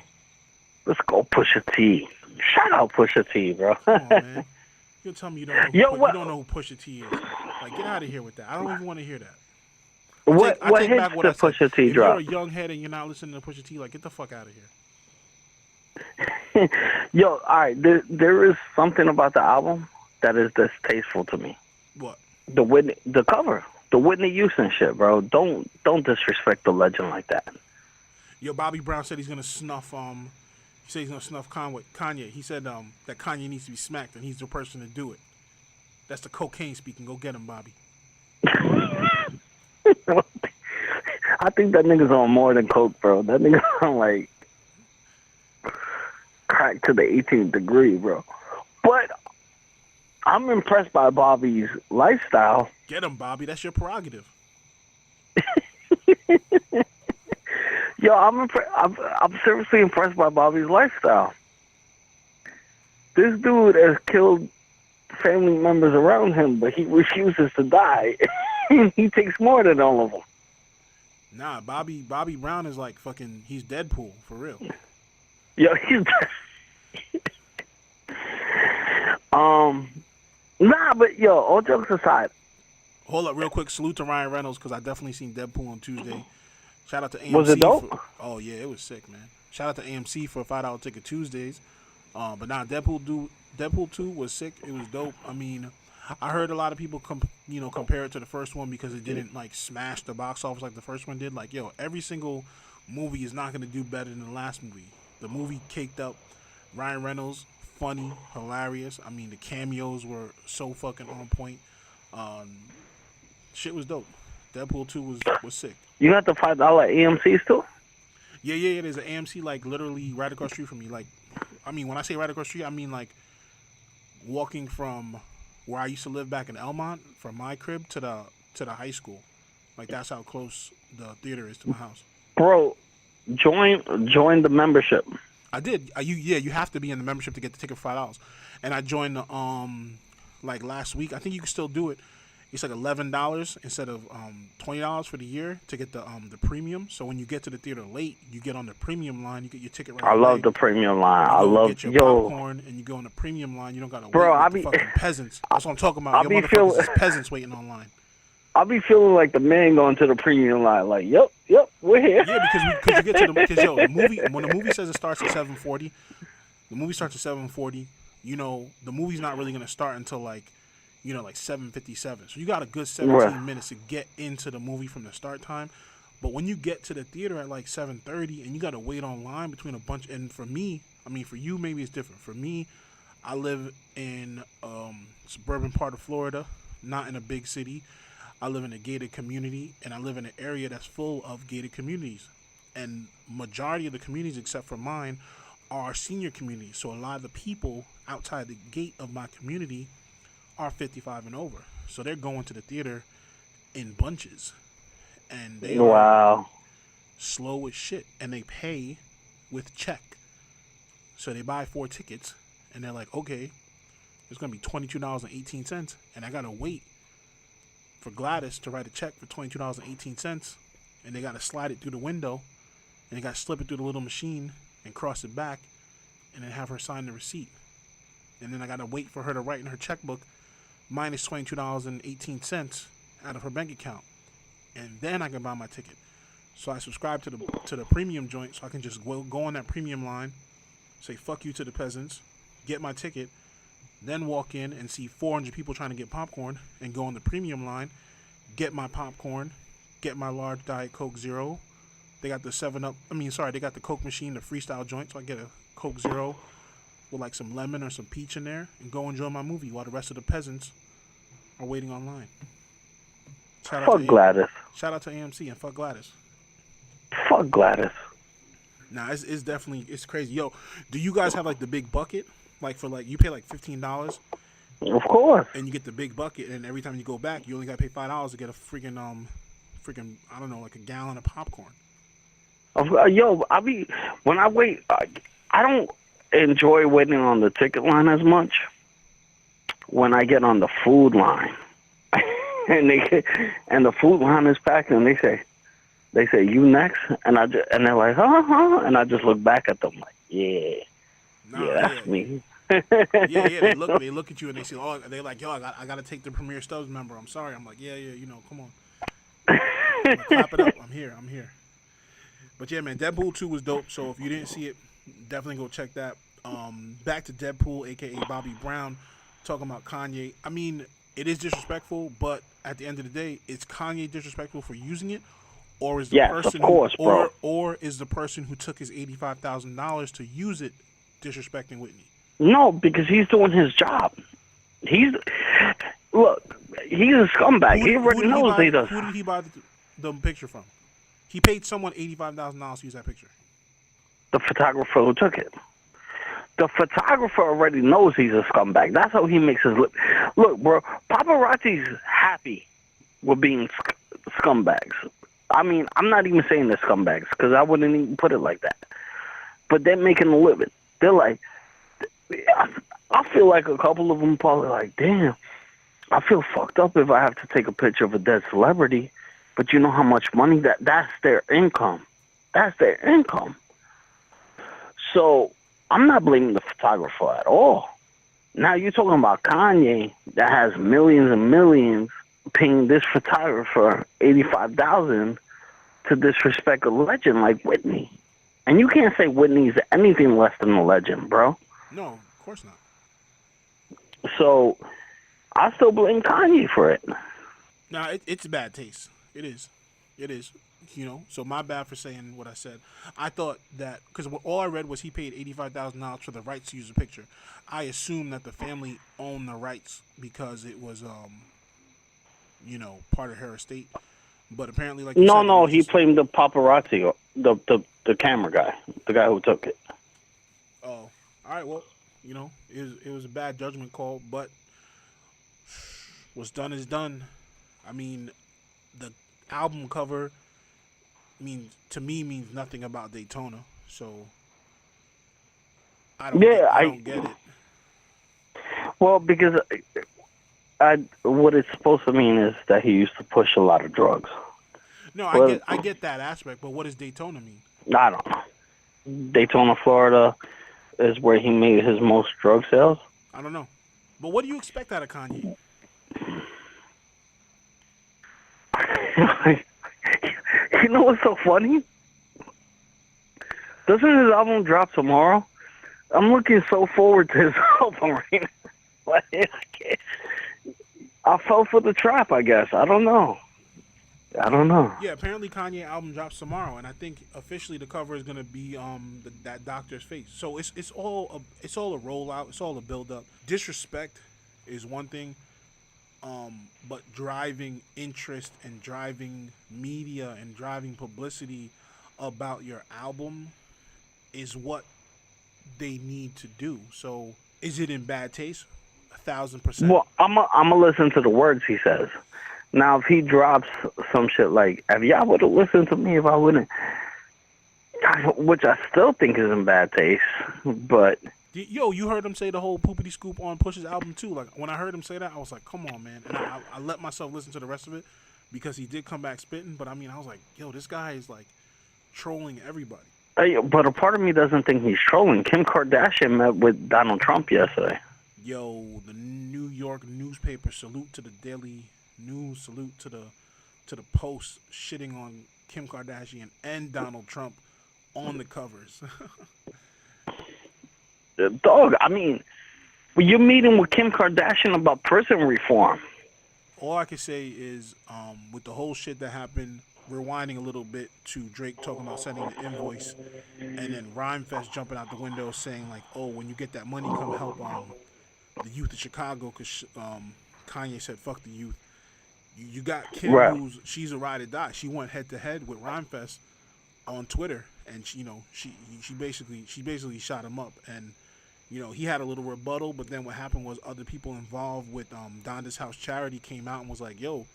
Let's go, Pusha T. Shout out Pusha T, bro. Come on, man. You'll tell me you don't know Yo, you don't know who Pusha T is. Like, get out of here with that. I don't even want to hear that. What take hits back what did I said. Pusha T if drop? you're a young head and you're not listening to Pusha T, like, get the fuck out of here. Yo, all right. There is something about the album that is distasteful to me. What? The cover, the Whitney Houston shit, bro. Don't disrespect the legend like that. Yo, Bobby Brown said he's gonna snuff. He said he's gonna snuff Kanye. He said that Kanye needs to be smacked, and he's the person to do it. That's the cocaine speaking. Go get him, Bobby. I think that nigga's on more than coke, bro. That nigga on like crack to the 18th degree, bro. But I'm impressed by Bobby's lifestyle. Get him, Bobby. That's your prerogative. Yo, I'm seriously impressed by Bobby's lifestyle. This dude has killed family members around him, but he refuses to die. He takes more than all of them. Nah, Bobby Brown is like fucking. He's Deadpool for real. Yo, he's nah, but yo, all jokes aside. Hold up, real quick. Salute to Ryan Reynolds because I definitely seen Deadpool on Tuesday. Shout out to AMC. Was it dope? Oh yeah, it was sick, man. Shout out to AMC for a $5 ticket Tuesdays. But nah, Deadpool 2 was sick. It was dope. I mean, I heard a lot of people compare it to the first one because it didn't like smash the box office like the first one did. Like, yo, every single movie is not gonna do better than the last movie. The movie caked up. Ryan Reynolds, funny, hilarious. I mean, the cameos were so fucking on point. Shit was dope. Deadpool 2 was sick. You got the $5 AMCs too? Yeah. There's an AMC like literally right across the street from me. Like, I mean, when I say right across the street, I mean like walking from where I used to live back in Elmont, from my crib to the high school. Like, that's how close the theater is to my house. Bro, join the membership. I did. You have to be in the membership to get the ticket for $5. And I joined the like last week. I think you can still do it. It's like $11 instead of $20 for the year to get the premium. So when you get to the theater late, you get on the premium line. You get your ticket right away. I love the premium line. I love get your popcorn and you go on the premium line. You don't gotta wait with the fucking peasants. That's what I'm talking about. Your motherfuckers is peasants waiting online. I'll be feeling like the man going to the premium line. Like, yep, we're here. Yeah, because you get to the movie when the movie says it starts at 7:40. The movie starts at 7:40. You know, the movie's not really gonna start until like 7:57. So you got a good 17 minutes to get into the movie from the start time. But when you get to the theater at like 7:30 and you got to wait online between a bunch, and for me, I mean for you maybe it's different. For me, I live in suburban part of Florida, not in a big city. I live in a gated community, and I live in an area that's full of gated communities. And majority of the communities, except for mine, are senior communities. So a lot of the people outside the gate of my community are 55 and over. So they're going to the theater in bunches. And they are slow as shit. And they pay with check. So they buy 4 tickets, and they're like, okay, it's going to be $22.18. And I got to wait for Gladys to write a check for $22.18. And they got to slide it through the window. And they got to slip it through the little machine and cross it back. And then have her sign the receipt. And then I got to wait for her to write in her checkbook minus $22.18 out of her bank account. And then I can buy my ticket. So I subscribe to the premium joint so I can just go on that premium line, say fuck you to the peasants, get my ticket, then walk in and see 400 people trying to get popcorn and go on the premium line, get my popcorn, get my large Diet Coke Zero, They got the 7-Up. They got the Coke machine, the freestyle joint. So I get a Coke Zero with like some lemon or some peach in there and go enjoy my movie while the rest of the peasants are waiting online. Fuck Gladys. Shout out to AMC and fuck Gladys. Fuck Gladys. Nah, it's definitely, it's crazy. Yo, do you guys have like the big bucket? Like for like, you pay like $15. Of course. And you get the big bucket, and every time you go back, you only got to pay $5 to get a freaking I don't know, like a gallon of popcorn. Yo, when I wait, I don't enjoy waiting on the ticket line as much. When I get on the food line, and the food line is packed, and they say you next, and they're like huh, and I just look back at them like that's me. They look at you and they say, oh, they're like, yo, I got to take the Premier Stubbs member. I'm sorry. I'm like, come on. Like, clap it up. I'm here. But yeah, man, Deadpool 2 was dope. So if you didn't see it, definitely go check that. Back to Deadpool, aka Bobby Brown, talking about Kanye. I mean, it is disrespectful, but at the end of the day, is Kanye disrespectful for using it, or is the person, of course, bro. or is the person who took his $85,000 to use it disrespecting Whitney? No, because he's doing his job. He's a scumbag. He already knows he does. Who did he buy the picture from? He paid someone $85,000 to use that picture. The photographer who took it. The photographer already knows he's a scumbag. That's how he makes his lip. Look, bro, paparazzi's happy with being scumbags. I mean, I'm not even saying they're scumbags because I wouldn't even put it like that. But they're making a living. They're like, I feel like a couple of them probably like, damn, I feel fucked up if I have to take a picture of a dead celebrity. But you know how much money that's their income. That's their income. So I'm not blaming the photographer at all. Now you're talking about Kanye that has millions and millions paying this photographer $85,000 to disrespect a legend like Whitney. And you can't say Whitney's anything less than a legend, bro. No, of course not. So I still blame Kanye for it. Nah, it's bad taste. It is. So my bad for saying what I said. I thought that, because all I read was he paid $85,000 for the rights to use the picture. I assumed that the family owned the rights because it was, part of her estate. But apparently, like no, he blamed the paparazzi, the camera guy, the guy who took it. Oh, all right. Well, it was a bad judgment call, but what's done is done. I mean, the album cover means nothing about Daytona, so I don't get it. Well, because what it's supposed to mean is that he used to push a lot of drugs. No, I get that aspect, but what does Daytona mean? I don't know. Daytona, Florida is where he made his most drug sales. I don't know. But what do you expect out of Kanye? You know what's so funny? Doesn't his album drop tomorrow? I'm looking so forward to his album right now. I fell for the trap, I guess. I don't know. Yeah, apparently Kanye album drops tomorrow, and I think officially the cover is gonna be that doctor's face. So it's all a rollout. It's all a build up. Disrespect is one thing, but driving interest and driving media and driving publicity about your album is what they need to do. So is it in bad taste? 1,000%. Well, I'm gonna listen to the words he says. Now, if he drops some shit like, if y'all would have listened to me if I wouldn't, which I still think is in bad taste, but... Yo, you heard him say the whole poopity scoop on Push's album, too. Like, when I heard him say that, I was like, come on, man. And I let myself listen to the rest of it because he did come back spitting, but I mean, I was like, yo, this guy is, like, trolling everybody. But a part of me doesn't think he's trolling. Kim Kardashian met with Donald Trump yesterday. Yo, the New York newspaper, salute to the Daily News, salute to the Post, shitting on Kim Kardashian and Donald Trump on the covers. Dog, I mean, you're meeting with Kim Kardashian about prison reform. All I can say is, with the whole shit that happened rewinding a little bit to Drake talking about sending the invoice, and then Rhymefest jumping out the window saying like, "Oh, when you get that money, come help the youth of Chicago," because Kanye said, "Fuck the youth." You got Kim, Right. she's a ride or die. She went head to head with Rhymefest on Twitter, and she basically shot him up, and he had a little rebuttal, but then what happened was other people involved with Donda's House Charity came out and was like, "Yo,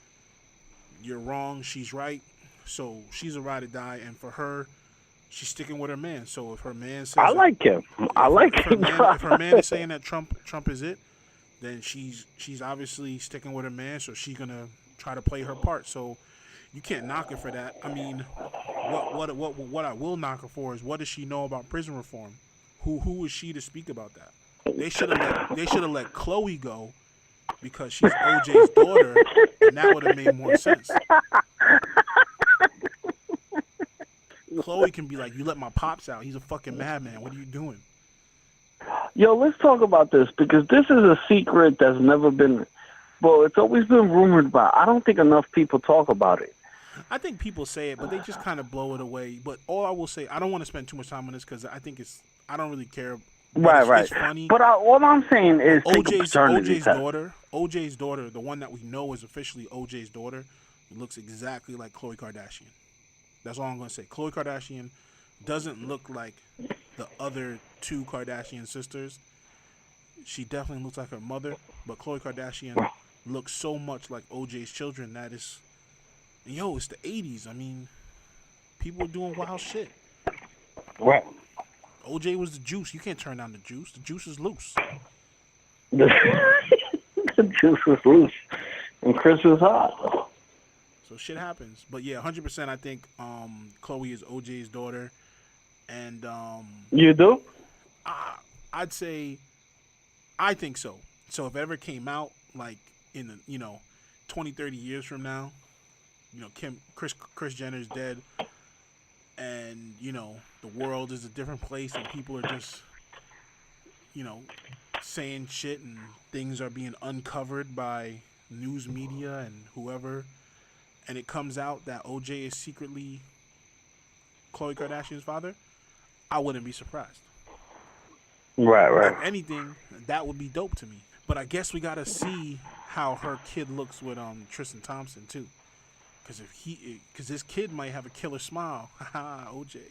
you're wrong. She's right." So she's a ride or die, and for her, she's sticking with her man. So if her man says I like him. I like him. if her man is saying that Trump is it, then she's obviously sticking with her man. So she's gonna try to play her part. So you can't knock her for that. I mean, what I will knock her for is, what does she know about prison reform? Who is she to speak about that? They should have let Chloe go because she's OJ's daughter, and that would have made more sense. Chloe can be like, "You let my pops out. He's a fucking madman. What are you doing?" Yo, let's talk about this, because this is a secret that's never been. Well, it's always been rumored about. I don't think enough people talk about it. I think people say it, but they just kind of blow it away. But all I will say, I don't want to spend too much time on this because I think I don't really care. But Right. It's funny. But all I'm saying is, take a paternity test. OJ's daughter, the one that we know is officially OJ's daughter, looks exactly like Khloe Kardashian. That's all I'm going to say. Khloe Kardashian doesn't look like the other two Kardashian sisters. She definitely looks like her mother, but Khloe Kardashian looks so much like OJ's children that it's the 80s. I mean, people are doing wild shit. Right. OJ was the juice. You can't turn down the juice. The juice is loose. The juice was loose, and Chris was hot. So shit happens. But yeah, 100%. I think Chloe is OJ's daughter, and You do? I'd say I think so. So if it ever came out like in the 20, 30 years from now, Kris Jenner's dead, and the world is a different place, and people are just saying shit, and things are being uncovered by news media and whoever, and it comes out that OJ is secretly Khloe Kardashian's father, I wouldn't be surprised. Right. If anything, that would be dope to me. But I guess we gotta see how her kid looks with Tristan Thompson too, because this kid might have a killer smile. Haha, OJ.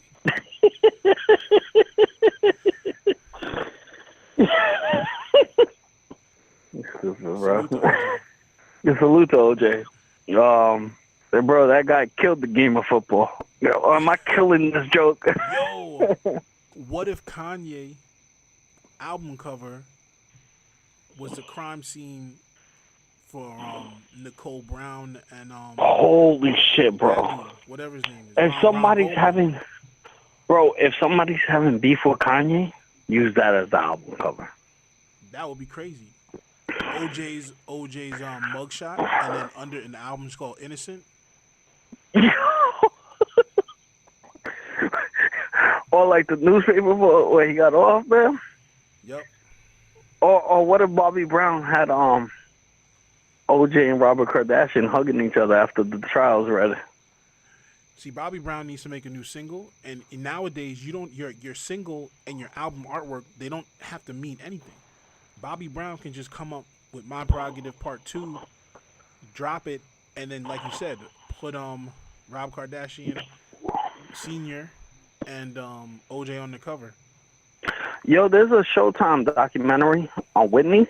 Salute to OJ. Bro, that guy killed the game of football. Am I killing this joke? Yo, what if Kanye album cover was the crime scene for Nicole Brown and Holy shit, bro! dude, whatever his name is. If somebody's having beef with Kanye, use that as the album cover. That would be crazy. OJ's mugshot, and then under an album's called Innocent. Or like the newspaper where he got off, man. Yep. Or what if Bobby Brown had OJ and Robert Kardashian hugging each other after the trials read? See, Bobby Brown needs to make a new single, and nowadays your single and your album artwork, they don't have to mean anything. Bobby Brown can just come up with My Prerogative Part 2, drop it, and then like you said, put Rob Kardashian Sr. and OJ on the cover. Yo, there's a Showtime documentary on Whitney,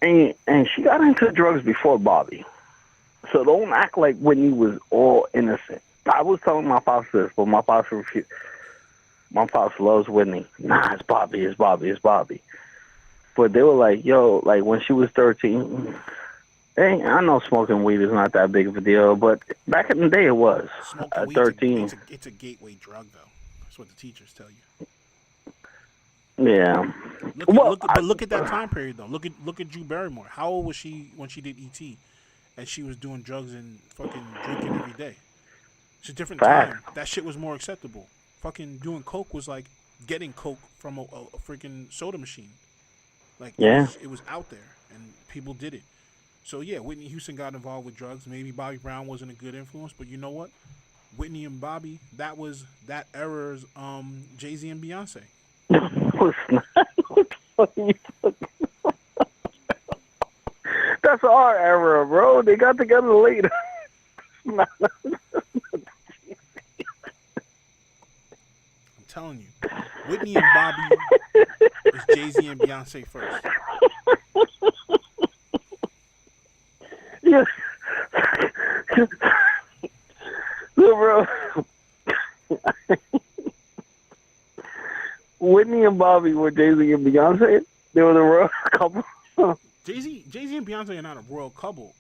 and she got into drugs before Bobby. So don't act like Whitney was all innocent. I was telling my pops this, but my pops refused. My pops loves Whitney. Nah, it's Bobby. But they were like, yo, like when she was 13, I know smoking weed is not that big of a deal, but back in the day it was. Smoking At weed, 13. it's a gateway drug, though. That's what the teachers tell you. Yeah. Look at that time period, though. Look at Drew Barrymore. How old was she when she did E.T.? And she was doing drugs and fucking drinking every day. It's a different time. That shit was more acceptable. Fucking doing coke was like getting coke from a freaking soda machine. Like, it was out there, and people did it. So, yeah, Whitney Houston got involved with drugs. Maybe Bobby Brown wasn't a good influence, but you know what? Whitney and Bobby, that was that era's Jay-Z and Beyonce. No, it's not. What the fuck are you talking about? That's our era, bro. They got together later. I'm telling you, Whitney and Bobby was Jay-Z and Beyonce first. Yeah. So, bro. Whitney and Bobby were Jay-Z and Beyonce. They were the royal couple. Jay-Z and Beyonce are not a royal couple.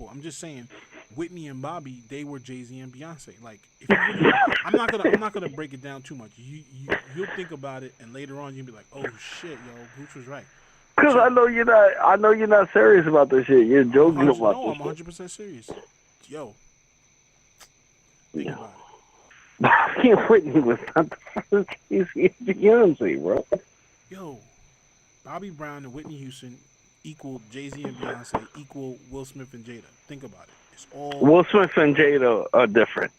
I'm just saying, Whitney and Bobby, they were Jay-Z and Beyonce. Like, if you really, I'm not gonna break it down too much. You'll think about it, and later on you'll be like, oh shit, yo, Gooch was right. Because I know you're not serious about this shit. You're joking about this. No, I'm 100% serious. Yo, think about it. Bobby and Whitney was not the first Jay-Z and Beyonce, bro. Yo, Bobby Brown and Whitney Houston equal Jay-Z and Beyonce equal Will Smith and Jada. Think about it. It's all Will Smith and Jada are different.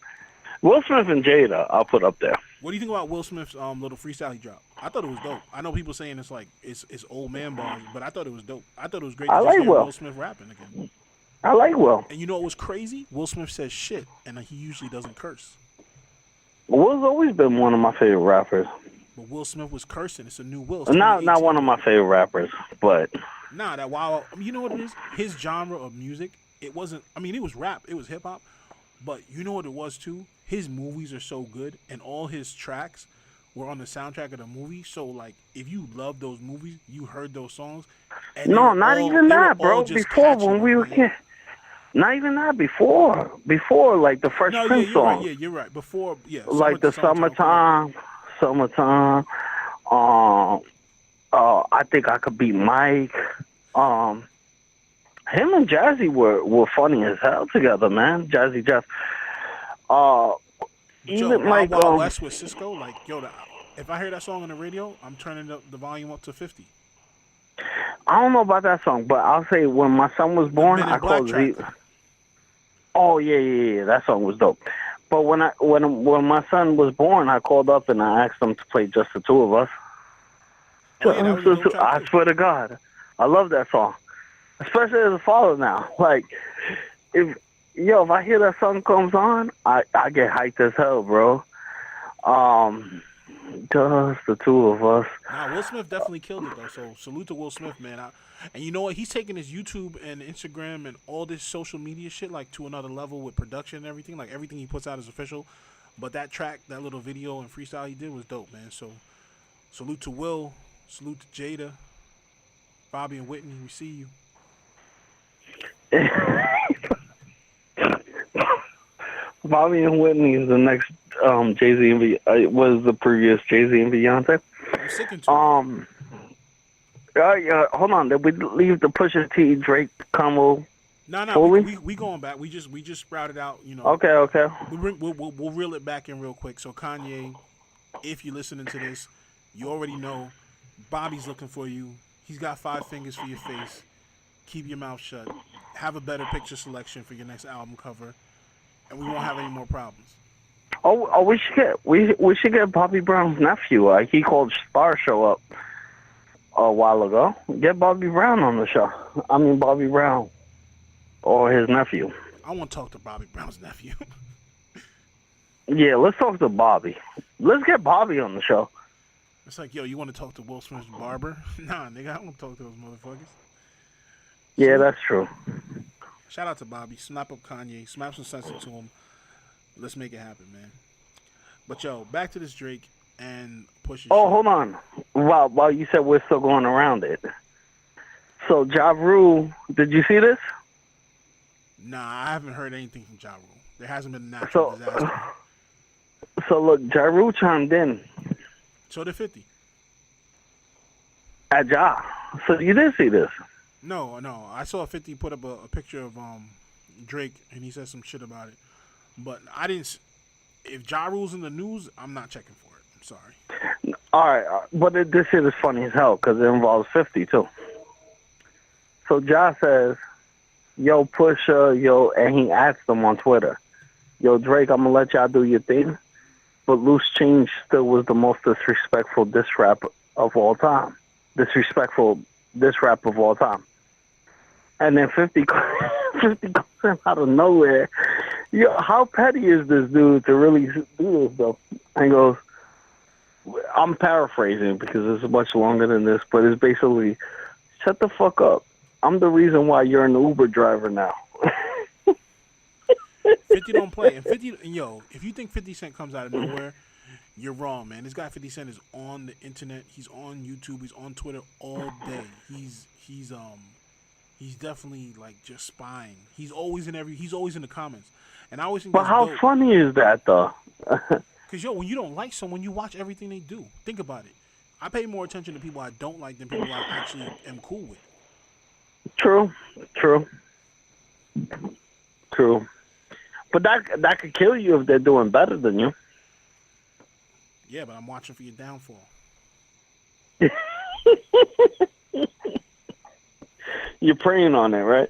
Will Smith and Jada, I'll put up there. What do you think about Will Smith's little freestyle he dropped? I thought it was dope. I know people saying it's like it's old man bars, but I thought it was dope. I thought it was great to hear Will Smith rapping again. I like Will. And you know what was crazy? Will Smith says shit, and he usually doesn't curse. Will's always been one of my favorite rappers. But Will Smith was cursing. It's a new Will. Not one of my favorite rappers, but that while you know what it is? His genre of music, it wasn't. I mean, it was rap, it was hip hop, but you know what it was too? His movies are so good, and all his tracks were on the soundtrack of the movie. So, like, if you loved those movies, you heard those songs. And no, not even that, bro. Before, when we were kids. Not even that. Before, like the Fresh Prince song. Right, you're right. Before, yeah. Like the summertime. I think I could beat Mike. Him and Jazzy were funny as hell together, man. Jazzy Jeff. Even like Wild West with Cisco, like yo, if I hear that song on the radio, I'm turning the volume up to 50. I don't know about that song, but I'll say when my son was born, I called Z. Oh yeah, that song was dope. But when my son was born, I called up and I asked him to play just the two of us. I swear to God, I love that song, especially as a father now. Like, if I hear that song comes on, I get hyped as hell, bro. Just the two of us. Nah, Will Smith definitely killed it though. So salute to Will Smith, man. And you know what? He's taking his YouTube and Instagram and all this social media shit like to another level with production and everything. Like everything he puts out is official. But that track, that little video and freestyle he did was dope, man. So salute to Will. Salute to Jada, Bobby and Whitney. We see you. Bobby and Whitney is the next Jay-Z and was the previous Jay-Z and Beyonce. I'm sticking to hold on. Did we leave the Pusha T Drake combo? No, we going back. We just sprouted out. You know. Okay. We'll reel it back in real quick. So Kanye, if you're listening to this, you already know Bobby's looking for you. He's got 5 fingers for your face. Keep your mouth shut. Have a better picture selection for your next album cover, and we won't have any more problems. Oh, we should get Bobby Brown's nephew. He called Star Show up a while ago. Get Bobby Brown on the show. I mean Bobby Brown or his nephew. I want to talk to Bobby Brown's nephew. Yeah, let's talk to Bobby. Let's get Bobby on the show. It's like, yo, you want to talk to Will Smith's barber? Nah, nigga, I don't want to talk to those motherfuckers. Yeah, that's true. Shout out to Bobby. Snap up Kanye. Snap some sense into him. Let's make it happen, man. But, yo, back to this Drake and Pusha. Oh, hold on. While you said we're still going around it. So, Ja Rule, did you see this? Nah, I haven't heard anything from Ja Rule. There hasn't been a natural disaster. So, look, Ja Rule chimed in. So did 50. At Ja. So you did see this? No. I saw 50 put up a picture of Drake, and he said some shit about it. But I didn't. If Ja Rule's in the news, I'm not checking for it. I'm sorry. All right. But this shit is funny as hell because it involves 50, too. So Ja says, yo, Pusha, and he asked him on Twitter, yo, Drake, I'm gonna let y'all do your thing, but Loose Change still was the most disrespectful diss rap of all time. Disrespectful diss rap of all time. And then 50 comes out of nowhere. Yo, how petty is this dude to really do this stuff? And goes, I'm paraphrasing because it's much longer than this, but it's basically, shut the fuck up. I'm the reason why you're an Uber driver now. 50 don't play. And 50, if you think 50 Cent comes out of nowhere, you're wrong, man. This guy 50 Cent is on the internet. He's on YouTube. He's on Twitter all day. He's definitely like just spying. He's always in the comments. And I always think But how dope. funny is that though? Because when you don't like someone, you watch everything they do. Think about it. I pay more attention to people I don't like than people I actually am cool with. True. But that could kill you if they're doing better than you. Yeah, but I'm watching for your downfall. You're praying on it, right?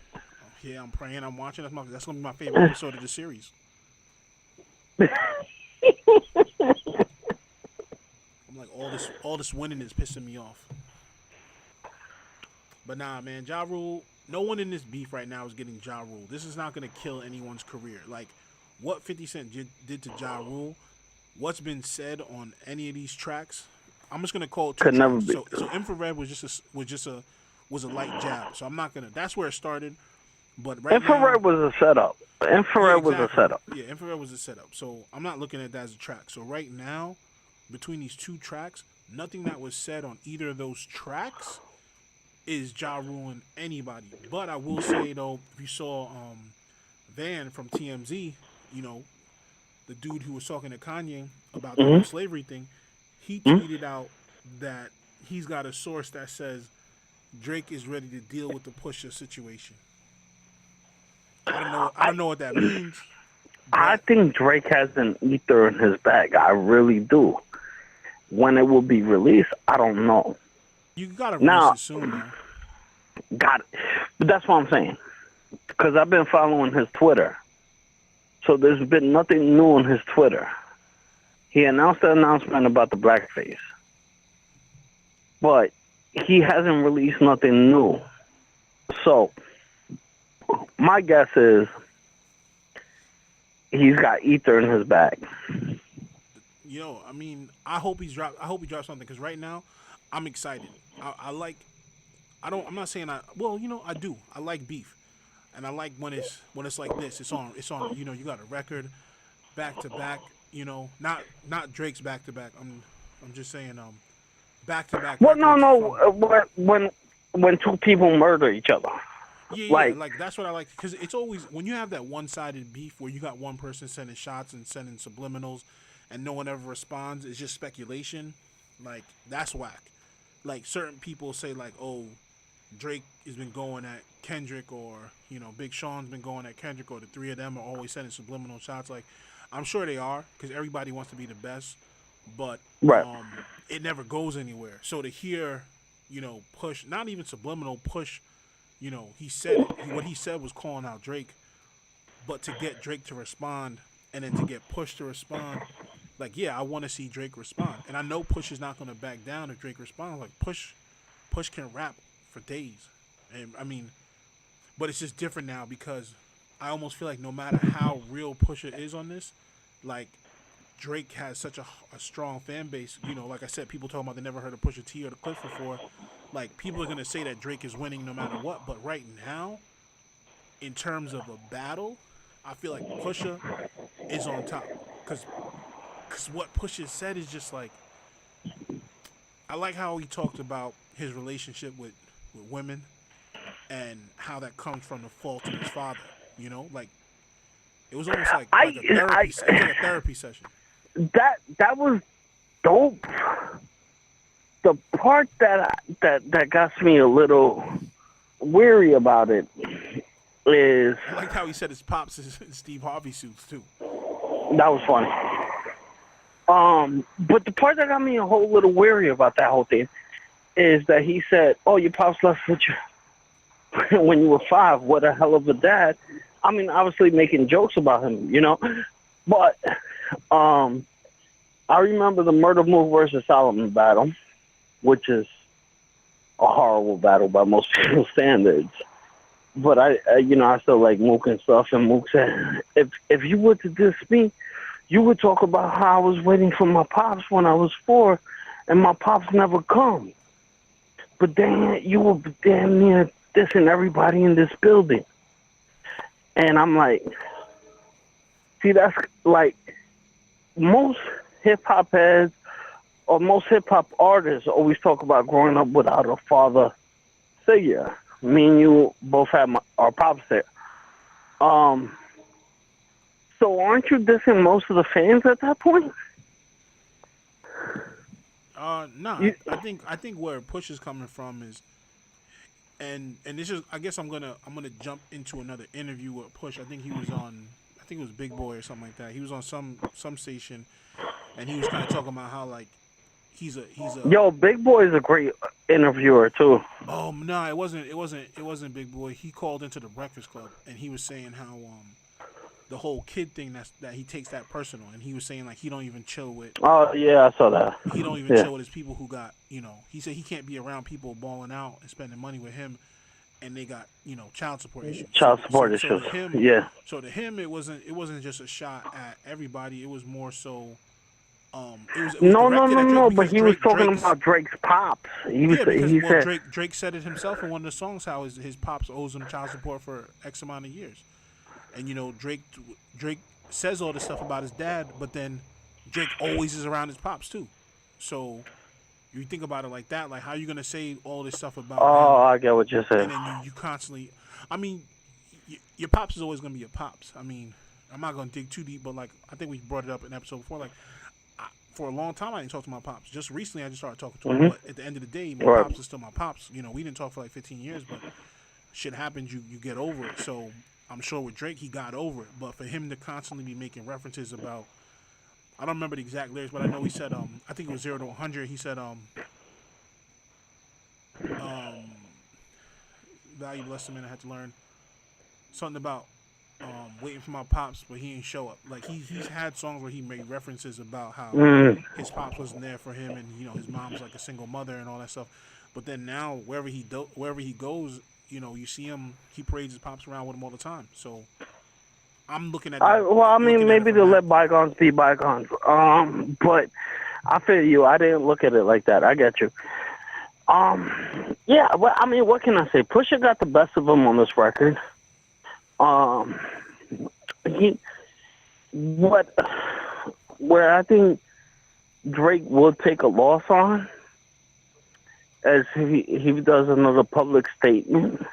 Yeah, I'm praying. I'm watching. That's gonna be my favorite episode of the series. I'm like, all this winning is pissing me off. But nah, man, Ja Rule. No one in this beef right now is getting Ja Rule. This is not gonna kill anyone's career. Like what 50 Cent did to Ja Rule. What's been said on any of these tracks, I'm just gonna call it two tracks. So Infrared was a light jab. So I'm not gonna. That's where it started. But right Infrared now, was a setup. Infrared was a setup. Yeah, Infrared was a setup. So I'm not looking at that as a track. So right now, between these two tracks, nothing that was said on either of those tracks is Ja ruling anybody. But I will say though, if you saw Van from TMZ, the dude who was talking to Kanye about the whole slavery thing, he tweeted out that he's got a source that says Drake is ready to deal with the Pusha situation. I don't know what that means. I think Drake has an ether in his bag. I really do. When it will be released, I don't know. You gotta release it soon, though. Got it. But that's what I'm saying. Because I've been following his Twitter. So there's been nothing new on his Twitter. He announced the announcement about the blackface. But he hasn't released nothing new. So my guess is he's got ether in his bag. I mean, I hope he drops something because right now I'm excited. I'm not saying I do. I like beef. And I like when it's like this. It's on. You got a record, back to back. Not Drake's back to back. I'm just saying back to back. Well, no. When two people murder each other. Yeah, like that's what I like because it's always when you have that one-sided beef where you got one person sending shots and sending subliminals, and no one ever responds. It's just speculation. Like that's whack. Like certain people say like, oh, Drake has been going at Kendrick, or Big Sean's been going at Kendrick, or the three of them are always sending subliminal shots. Like, I'm sure they are because everybody wants to be the best, but it never goes anywhere. So to hear, Push, not even subliminal, Push, he said it. What he said was calling out Drake, but to get Drake to respond and then to get Push to respond, like, yeah, I want to see Drake respond, and I know Push is not going to back down if Drake responds. Like Push can rap for days, and I mean. But it's just different now because I almost feel like no matter how real Pusha is on this, like Drake has such a strong fan base. Like I said, people talking about they never heard of Pusha T or the Clips before. Like people are gonna say that Drake is winning no matter what. But right now, in terms of a battle, I feel like Pusha is on top because what Pusha said is just like I like how he talked about his relationship with women. And how that comes from the fault of his father, like it was almost like a therapy session. That was dope. The part that got me a little weary about it is I like how he said his pops is in Steve Harvey suits too. That was funny. But the part that got me a whole little weary about that whole thing is that he said, "Oh, your pops left with you." When you were 5, what a hell of a dad. I mean, obviously making jokes about him, But I remember the Murder Mook versus Solomon battle, which is a horrible battle by most people's standards. But I still like Mook and stuff. And Mook said, if you were to diss me, you would talk about how I was waiting for my pops when I was 4, and my pops never come. But then you were damn near dissing everybody in this building. And I'm like, see, that's like most hip hop heads or most hip hop artists always talk about growing up without a father figure. Me and you both have our pops there. So aren't you dissing most of the fans at that point? No, I think where Push is coming from is, and this is, I guess I'm gonna jump into another interview with Push. I think he was on, I think it was Big Boy or something like that. He was on some station, and he was kind of talking about how like he's a. Yo, Big Boy is a great interviewer too. Oh no, it wasn't Big Boy. He called into the Breakfast Club, and he was saying how the whole kid thing that he takes that personal, and he was saying like he don't even chill with. Oh yeah, I saw that. He don't even chill with his people who got, he said he can't be around people balling out and spending money with him, and they got, child support issues. Child support So issues. to him, Yeah. So to him, it wasn't just a shot at everybody. It was more so. It was No, directed at Drake but he was talking Drake's, about Drake's pops. He said said Drake said it himself in one of the songs how his pops owes him child support for X amount of years, and Drake says all this stuff about his dad, but then Drake always is around his pops too. So you think about it like that, like how are you gonna say all this stuff about him, I get what you're saying. and then you constantly, I mean, your pops is always gonna be your pops. I mean, I'm not gonna dig too deep, but like I think we brought it up in an episode before. Like for a long time, I didn't talk to my pops. Just recently, I just started talking to him. But at the end of the day, my pops is still my pops. We didn't talk for like 15 years, but shit happens. You get over it. So I'm sure with Drake, he got over it. But for him to constantly be making references about, I don't remember the exact lyrics, but I know he said, I think it was 0 to 100. He said, value less than man I had to learn something about waiting for my pops, but he ain't show up. Like he's had songs where he made references about how his pops wasn't there for him, and his mom's like a single mother and all that stuff. But then now wherever he goes, you see him. He parades his pops around with him all the time. So I'm looking at. Maybe to let bygones be bygones. But I feel you. I didn't look at it like that. I get you. Yeah. Well, what can I say? Pusha got the best of him on this record. Where I think Drake will take a loss on, as he does another public statement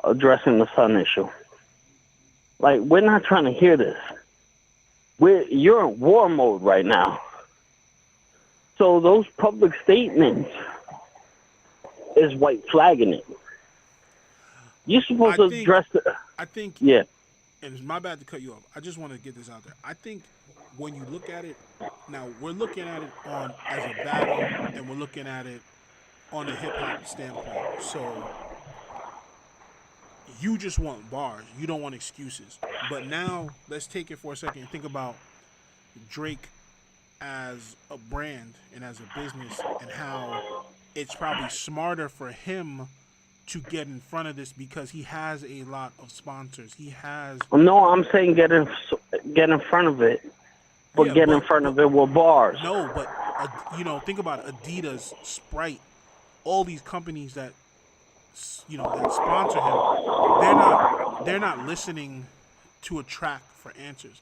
addressing the Sun issue. Like, we're not trying to hear this. You're in war mode right now. So those public statements is white flagging it. You're supposed to address it. I think. Yeah. And it's my bad to cut you off. I just want to get this out there. I think when you look at it, now we're looking at it as a battle, and we're looking at it on a hip hop standpoint. So you just want bars. You don't want excuses. But now let's take it for a second and think about Drake as a brand and as a business, and how it's probably smarter for him to get in front of this because he has a lot of sponsors. He has. No, I'm saying get in front of it, but in front of it with bars. No, but think about it. Adidas, Sprite, all these companies that that sponsor him. They're not listening to a track for answers.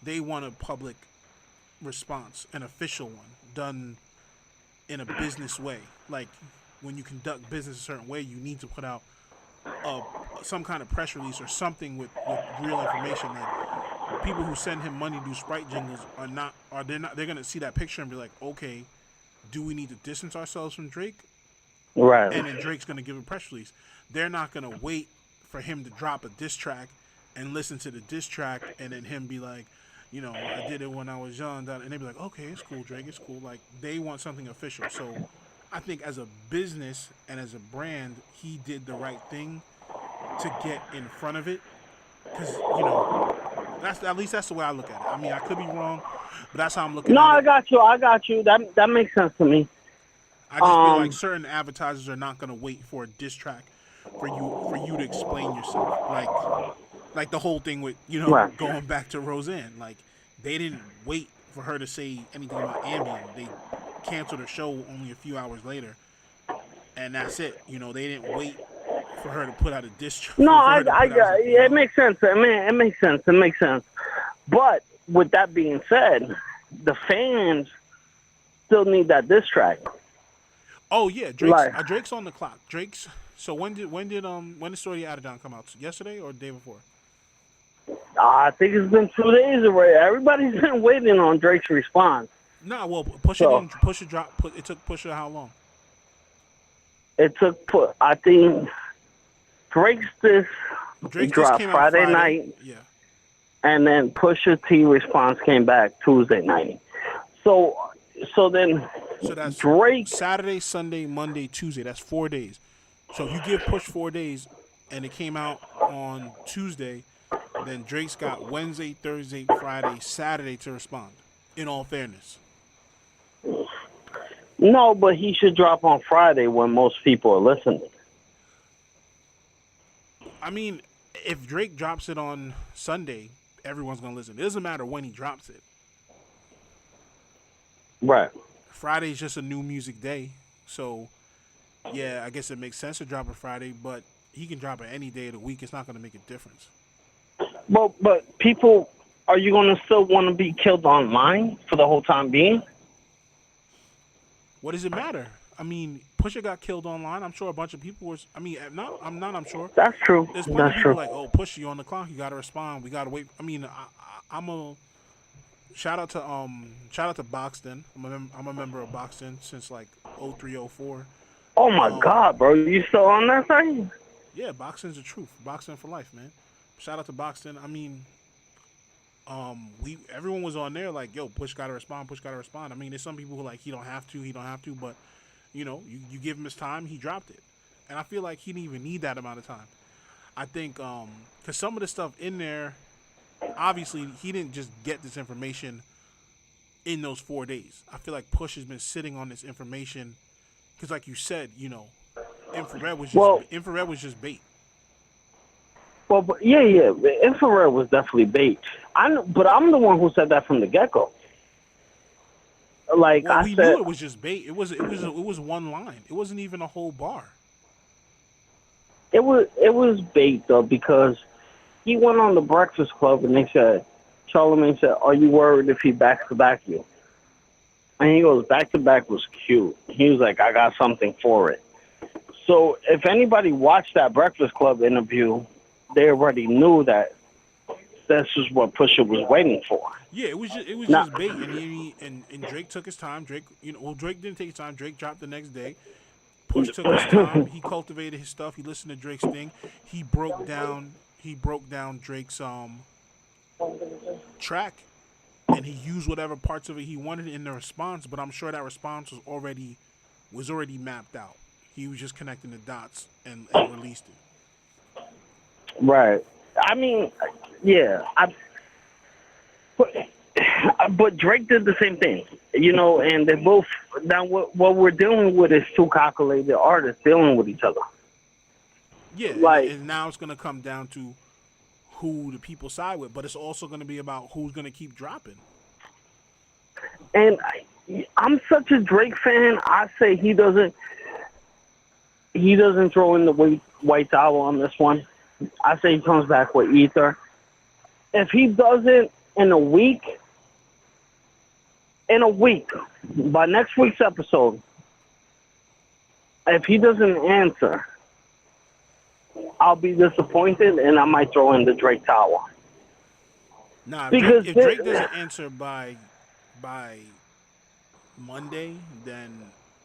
They want a public response, an official one, done in a business way. Like, when you conduct business a certain way, you need to put out some kind of press release or something with real information. Like, people who send him money to do Sprite jingles they're gonna see that picture and be like, okay, do we need to distance ourselves from Drake? Right. And then Drake's gonna give a press release. They're not gonna wait for him to drop a diss track and listen to the diss track and then him be like, I did it when I was young, and they be like, okay, it's cool, Drake, it's cool. Like, they want something official. So I think as a business and as a brand, he did the right thing to get in front of it. Because, At least that's the way I look at it. I mean, I could be wrong, but that's how I'm looking No, at it. I got you. That makes sense to me. I just feel like certain advertisers are not gonna wait for a diss track for you to explain yourself. Like the whole thing with Right. going back to Roseanne. Like they didn't wait for her to say anything about Ambien. They canceled her show only a few hours later, and that's it. They didn't wait for her to put out a diss track. No, it makes sense. It makes sense. It makes sense. But with that being said, the fans still need that diss track. Oh yeah, Drake's on the clock. Drake's. So when did Story Out of Down come out? Yesterday or the day before? I think it's been 2 days already. Everybody's been waiting on Drake's response. Nah, well, Pusha drop. It took Pusha how long? It took, I think, Drake's dropped came out Friday night. Yeah. And then Pusha T response came back Tuesday night. So that's Drake Saturday, Sunday, Monday, Tuesday. That's 4 days. So if you give Push 4 days and it came out on Tuesday, then Drake's got Wednesday, Thursday, Friday, Saturday to respond. In all fairness. No, but he should drop on Friday when most people are listening. I mean, if Drake drops it on Sunday, everyone's going to listen. It doesn't matter when he drops it. Right. Friday's just a new music day. So, yeah, I guess it makes sense to drop it Friday, but he can drop it any day of the week. It's not going to make a difference. Well, but people, are you going to still want to be killed online for the whole time being? What does it matter? I mean, Pusha got killed online. I'm sure a bunch of people were. I mean, I'm sure. That's true. There's plenty of people like, oh, Pusha, you on the clock. You got to respond. We got to wait. I mean, I'm a shout out to Boxton. I'm a member of Boxton since like 03, 04. Oh my God, bro! You still on that thing? Yeah, Boxton's the truth. Boxton for life, man. Shout out to Boxton. I mean, everyone was on there like, yo, Push gotta respond. I mean, there's some people who like he don't have to, but you give him his time, he dropped it, and I feel like he didn't even need that amount of time. I think because some of the stuff in there, obviously he didn't just get this information in those 4 days. I feel like Push has been sitting on this information because, like you said, infrared was just bait. Well, yeah. Infrared was definitely bait. But I'm the one who said that from the get-go. Like we knew it was just bait. It was one line. It wasn't even a whole bar. It was bait though, because he went on the Breakfast Club and they said, Charlamagne said, "Are you worried if he back to back you?" And he goes, "Back to back was cute." He was like, "I got something for it." So if anybody watched that Breakfast Club interview, they already knew that this is what Pusha was waiting for. Yeah, it was just bait, and Drake took his time. Drake didn't take his time. Drake dropped the next day. Push took his time. He cultivated his stuff. He listened to Drake's thing. He broke down Drake's track, and he used whatever parts of it he wanted in the response. But I'm sure that response was already mapped out. He was just connecting the dots and released it. Right. I mean, yeah. But Drake did the same thing, and they both. Now, what we're dealing with is two calculated artists dealing with each other. Yeah, and now it's going to come down to who the people side with, but it's also going to be about who's going to keep dropping. And I'm such a Drake fan. I say he doesn't throw in the white towel on this one. I say he comes back with Ether. If he doesn't in a week, by next week's episode, if he doesn't answer, I'll be disappointed and I might throw in the Drake towel. Nah, if Drake doesn't answer by Monday, then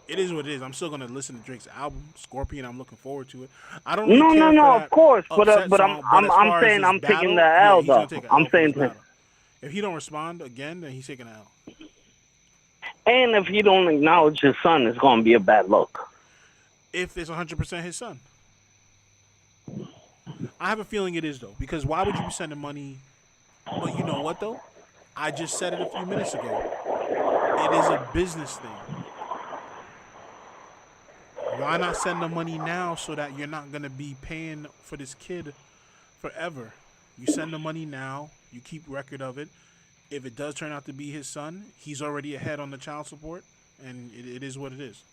it is what it is. I'm still gonna listen to Drake's album, Scorpion. I'm looking forward to it. I don't. Really care for of course. But song, I'm saying I'm taking the L though. I'm saying if he don't respond again, then he's taking the L. And if he don't acknowledge his son, it's gonna be a bad look. If it's 100% his son, I have a feeling it is though. Because why would you be sending money But you know what though? I just said it a few minutes ago. It is a business thing. Why not send the money now so that you're not gonna be paying for this kid forever? You send the money now. You keep record of it. If it does turn out to be his son, he's already ahead on the child support, and it is what it is.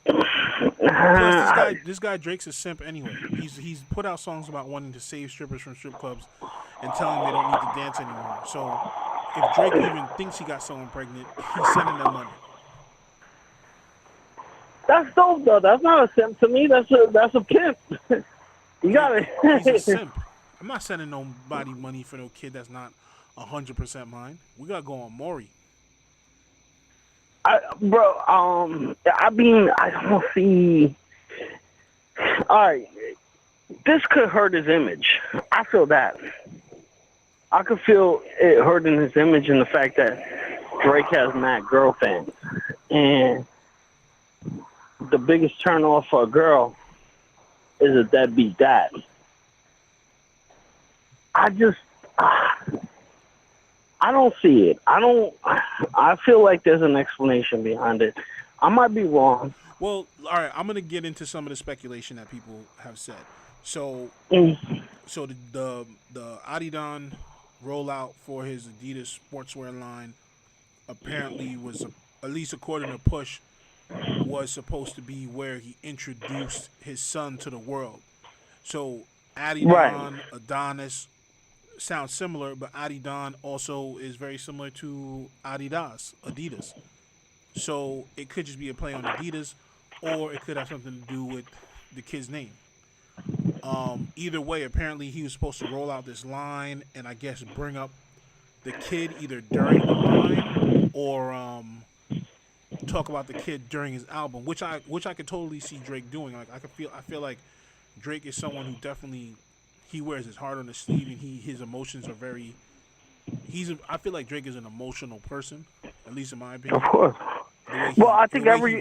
Plus, this guy Drake's a simp anyway. He's put out songs about wanting to save strippers from strip clubs and telling them they don't need to dance anymore. So, if Drake even thinks he got someone pregnant, he's sending them money. That's dope, though. That's not a simp to me. That's a pimp. You got it. He's a simp. I'm not sending nobody money for no kid that's not 100% mine. We gotta go on Maury. Bro, I mean, I don't see. All right, this could hurt his image. I feel that. I could feel it hurting his image in the fact that Drake has mad girl fans, and the biggest turn off for a girl is a deadbeat dad. I don't see it. I feel like there's an explanation behind it. I might be wrong. Well, all right, I'm going to get into some of the speculation that people have said. So the Adidon rollout for his Adidas sportswear line apparently was, at least according to Push, was supposed to be where he introduced his son to the world. So Adidon, right. Adonis sounds similar, but Adidon also is very similar to Adidas. So it could just be a play on Adidas, or it could have something to do with the kid's name. Either way, apparently he was supposed to roll out this line and I guess bring up the kid either during the line or talk about the kid during his album, which I could totally see Drake doing. Like I feel like Drake is someone who definitely he wears his heart on his sleeve, and his emotions are very. I feel like Drake is an emotional person, at least in my opinion. Of course. Well, I think every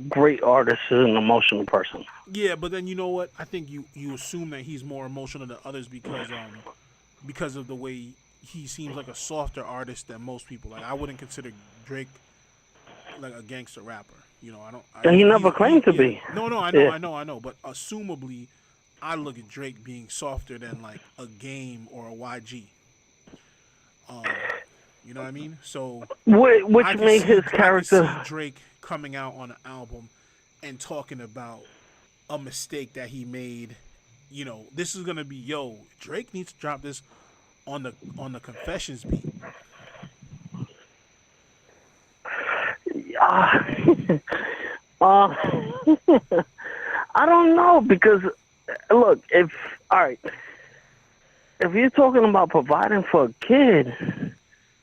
great artist is an emotional person. Yeah, but then you know what? I think you assume that he's more emotional than others because of the way he seems like a softer artist than most people. Like I wouldn't consider Drake like a gangster rapper. You know, I don't. He never claimed to be. No, I know. But assumably, I look at Drake being softer than like a Game or a YG. You know what I mean? So which made his character. I can see Drake coming out on an album and talking about a mistake that he made. You know, this is gonna be Drake needs to drop this on the Confessions beat. I don't know because look, if you're talking about providing for a kid,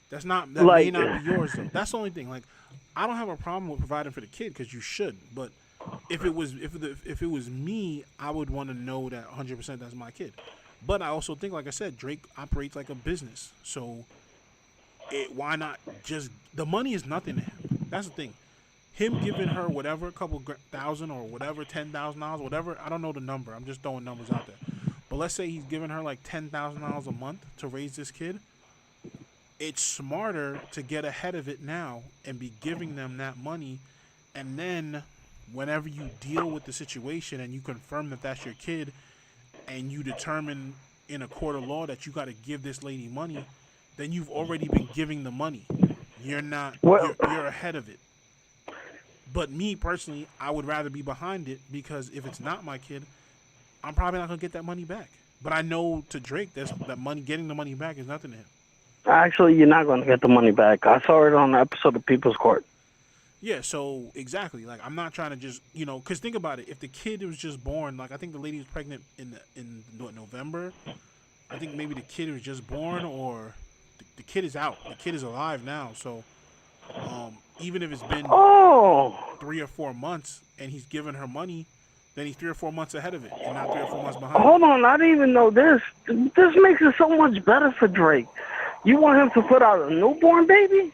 that may not be yours though. That's the only thing. Like, I don't have a problem with providing for the kid because you should. But if it was me, I would want to know that 100% that's my kid. But I also think, like I said, Drake operates like a business. So why not just the money is nothing to him. That's the thing. Him giving her whatever, a couple thousand or whatever, $10,000, whatever. I don't know the number. I'm just throwing numbers out there. But let's say he's giving her like $10,000 a month to raise this kid. It's smarter to get ahead of it now and be giving them that money. And then whenever you deal with the situation and you confirm that that's your kid and you determine in a court of law that you got to give this lady money, then you've already been giving the money. You're not. You're ahead of it. But me personally, I would rather be behind it because if it's not my kid, I'm probably not gonna get that money back. But I know to Drake, that money, getting the money back is nothing to him. Actually, you're not gonna get the money back. I saw it on the episode of People's Court. Yeah. So exactly. Like I'm not trying to just because think about it. If the kid was just born, like I think the lady was pregnant in November. I think maybe the kid was just born or. The kid is out. The kid is alive now. So, even if it's been 3 or 4 months and he's giving her money, then he's 3 or 4 months ahead of it and not 3 or 4 months behind. Hold on, I didn't even know this. This makes it so much better for Drake. You want him to put out a newborn baby?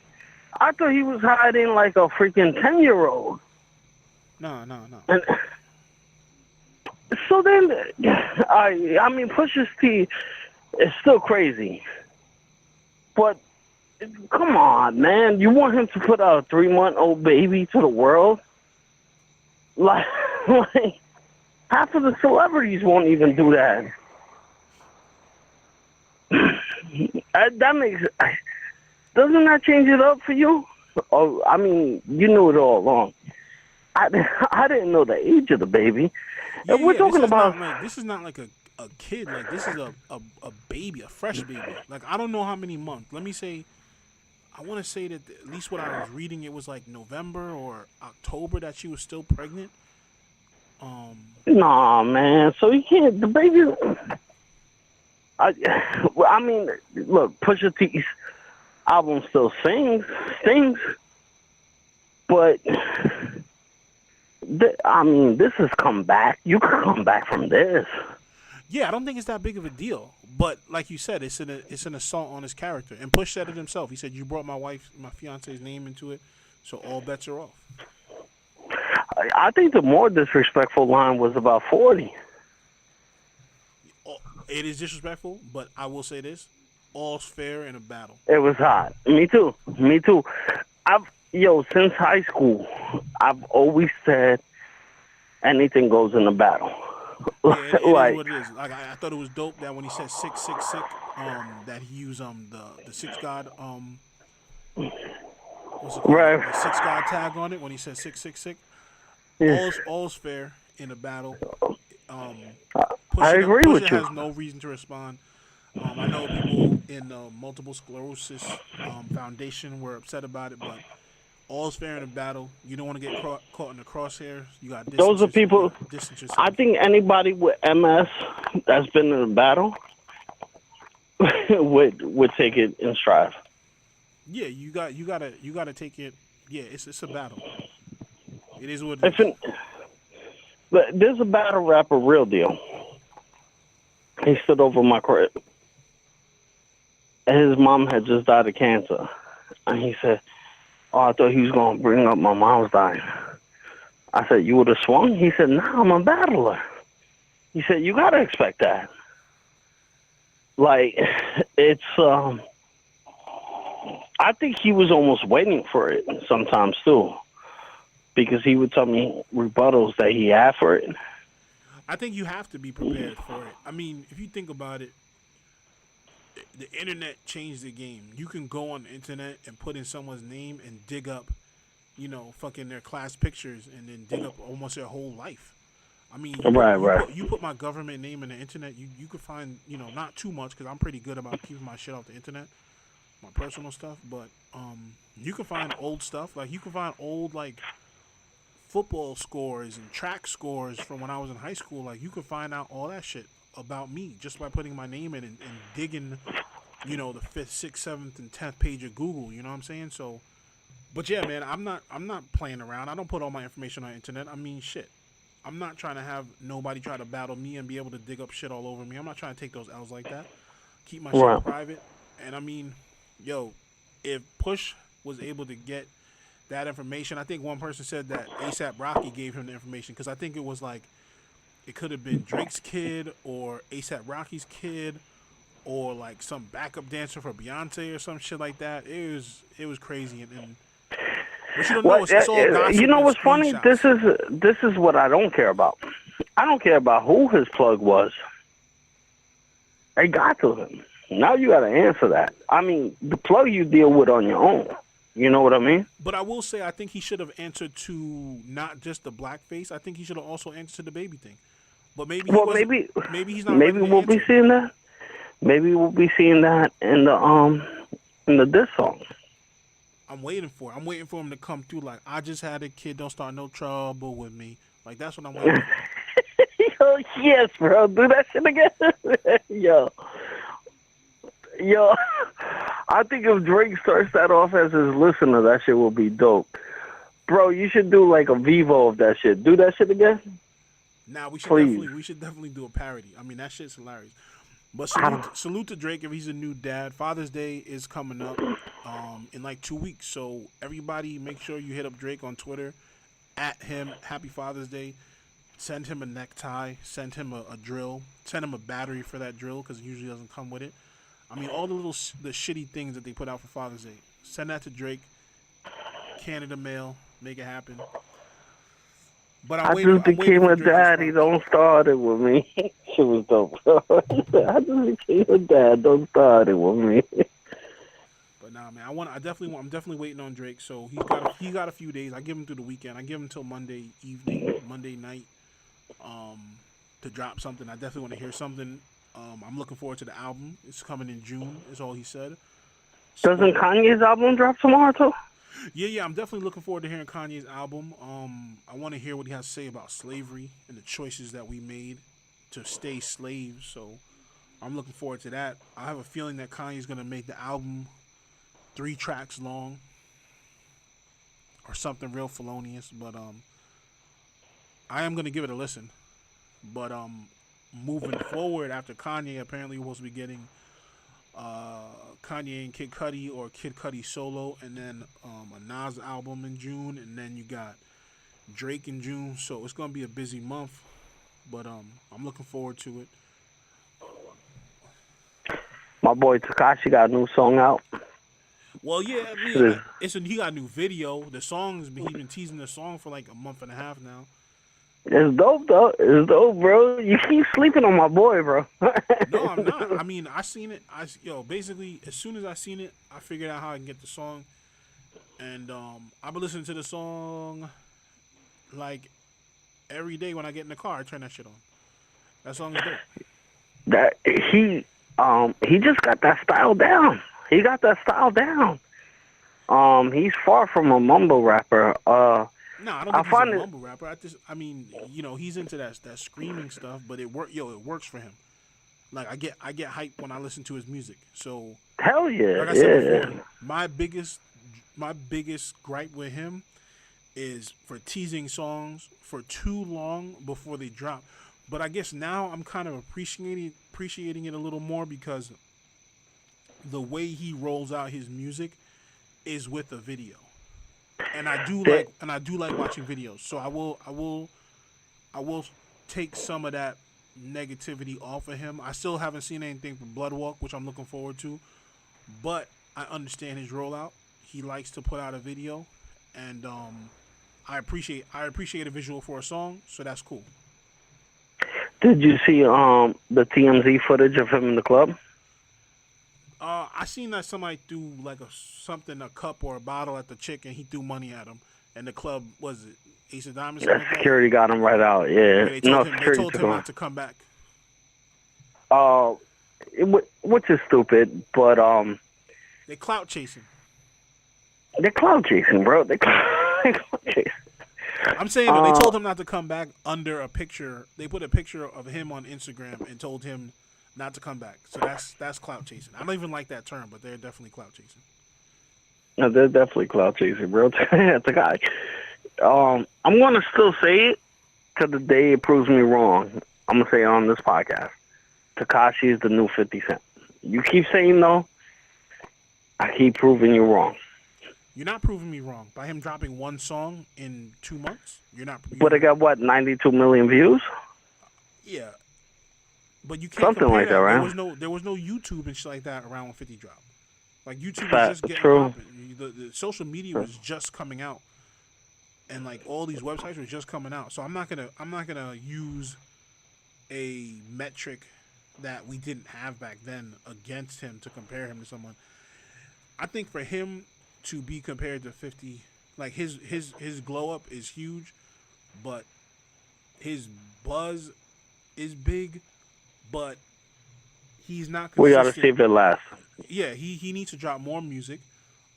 I thought he was hiding like a freaking 10-year-old. No. So then, I mean, Pusha T is still crazy, but come on, man, you want him to put a 3-month-old baby to the world? Like, like half of the celebrities won't even do that. That makes, doesn't that change it up for you? Oh, I mean, you knew it all along. I didn't know the age of the baby. Yeah, And we're talking about this is not like a kid. Like, this is a baby, a fresh baby. Like, I don't know how many months. Let me say, I want to say that at least what I was reading, it was like November or October that she was still pregnant. nah, man. So you can't. The baby. I mean, look, Pusha T's album still stings, but I mean, this has come back. You can come back from this. Yeah, I don't think it's that big of a deal. But like you said, it's an assault on his character. And Push said it himself. He said, "You brought my fiance's name into it, so all bets are off." I think the more disrespectful line was about 40. It is disrespectful, but I will say this: all's fair in a battle. It was hot. Me too. Since high school, I've always said anything goes in a battle. Yeah, it is what it is. Like, I thought it was dope that when he said 666, that he used the six god what's it called? Right. The six god tag on it when he said 666. Yeah. All's fair in a battle. I agree with you. Has no reason to respond. I know people in the Multiple Sclerosis Foundation were upset about it, but all's fair in a battle. You don't want to get caught in the crosshairs. You got Those are people. I think anybody with MS that's been in a battle would take it in stride. Yeah, you gotta take it. Yeah, it's a battle. It is what it is. But there's a battle rapper, Real Deal. He stood over my crib. And his mom had just died of cancer. And he said, "Oh, I thought he was going to bring up my mom's dying." I said, "You would have swung?" He said, "Nah, I'm a battler." He said, "You got to expect that." Like, it's, I think he was almost waiting for it sometimes, too. Because he would tell me rebuttals that he had for it. I think you have to be prepared for it. I mean, if you think about it, the internet changed the game. You can go on the internet and put in someone's name and dig up, fucking their class pictures and then dig up almost their whole life. I mean, you put my government name in the internet, you could find, not too much because I'm pretty good about keeping my shit off the internet, my personal stuff, but you can find old stuff. Like, you can find old, like, football scores and track scores from when I was in high school. Like, you could find out all that shit about me just by putting my name in and digging, the 5th, 6th, 7th, and 10th page of Google. You know what I'm saying? So, but yeah, man, I'm not playing around. I don't put all my information on the internet. I mean, shit. I'm not trying to have nobody try to battle me and be able to dig up shit all over me. I'm not trying to take those L's like that. Keep my shit private. And I mean, if Push was able to get that information, I think one person said that ASAP Rocky gave him the information, because I think it was like, it could have been Drake's kid or ASAP Rocky's kid or like some backup dancer for Beyonce or some shit like that. It was crazy, and but you don't know, it's all gossip. You know what's funny? This is what I don't care about. I don't care about who his plug was. They got to him. Now you got to answer that. I mean, the plug you deal with on your own. You know what I mean? But I will say, I think he should have answered to not just the blackface. I think he should have also answered to the baby thing. But maybe maybe he's not. Maybe we'll be seeing that. Maybe we'll be seeing that in the diss song. I'm waiting for it. I'm waiting for him to come through like, "I just had a kid, don't start no trouble with me." Like, that's what I'm waiting for. Yo, yes, bro. Do that shit again. Yo, I think if Drake starts that off as his listener, that shit will be dope. Bro, you should do like a Vivo of that shit. Do that shit again? Nah, we should definitely do a parody. I mean, that shit's hilarious. But salute to Drake if he's a new dad. Father's Day is coming up in like 2 weeks. So everybody make sure you hit up Drake on Twitter, @him, Happy Father's Day. Send him a necktie. Send him a drill. Send him a battery for that drill because it usually doesn't come with it. I mean, all the the shitty things that they put out for Father's Day. Send that to Drake. Canada Mail. Make it happen. But I just became a daddy. Don't start it with me. Shit was dope. I just became a dad. Don't start it with me. But nah, man, I'm definitely waiting on Drake. So he got a few days. I give him through the weekend. I give him till Monday evening, Monday night, to drop something. I definitely want to hear something. I'm looking forward to the album. It's coming in June. Is all he said. So, doesn't Kanye's album drop tomorrow too? Yeah. I'm definitely looking forward to hearing Kanye's album. I want to hear what he has to say about slavery and the choices that we made to stay slaves. So I'm looking forward to that. I have a feeling that Kanye's gonna make the album 3 tracks long or something real felonious. But I am gonna give it a listen. But moving forward after Kanye, apparently we're supposed to be getting Kanye and Kid Cudi or Kid Cudi solo, and then a Nas album in June, and then you got Drake in June. So it's gonna be a busy month, but I'm looking forward to it. My boy Takashi got a new song out. Well, yeah, I mean, he got a new video. The songs, he's been teasing the song for like a month and a half now. It's dope, though. It's dope, bro. You keep sleeping on my boy, bro. No, I'm not. I mean, I seen it. Basically, as soon as I seen it, I figured out how I can get the song. And I've been listening to the song like every day when I get in the car. I turn that shit on. That song is dope. He just got that style down. He got that style down. He's far from a mumble rapper. No, I don't think he's a mumble rapper. I mean, he's into that screaming stuff, but it works for him. Like I get hyped when I listen to his music. So hell yeah, like I said before, my biggest gripe with him is for teasing songs for too long before they drop. But I guess now I'm kind of appreciating it a little more because the way he rolls out his music is with a video. And I do like watching videos. So I will take some of that negativity off of him. I still haven't seen anything from Bloodwalk, which I'm looking forward to. But I understand his rollout. He likes to put out a video, and I appreciate a visual for a song, so that's cool. Did you see the TMZ footage of him in the club? I seen that somebody threw like a cup or a bottle at the chick, and he threw money at him. And the club, was it Ace of Diamonds? Yeah, security got him right out. Yeah, they told him not to come back. Which is stupid, but they clout chasing. They're clout chasing, bro. They clout chasing. I'm saying that they told him not to come back under a picture. They put a picture of him on Instagram and told him not to come back. So that's clout chasing. I don't even like that term, but they're definitely clout chasing. No, they're definitely clout chasing, bro. It's a guy. I'm gonna still say it to the day it proves me wrong. I'm gonna say it on this podcast. Takashi is the new 50 Cent. You keep saying no, I keep proving you wrong. You're not proving me wrong. By him dropping one song in 2 months, you're not. But it got, what, 92 million views? Yeah. But you can't something like that, right? There was no YouTube and shit like that around when 50 dropped. Like, YouTube was just getting popping. The social media was just coming out. And, like, all these websites were just coming out. So I'm not gonna use a metric that we didn't have back then against him to compare him to someone. I think for him to be compared to 50, like his glow up is huge, but his buzz is big, but he's not consistent. We gotta save it last. Yeah, he needs to drop more music.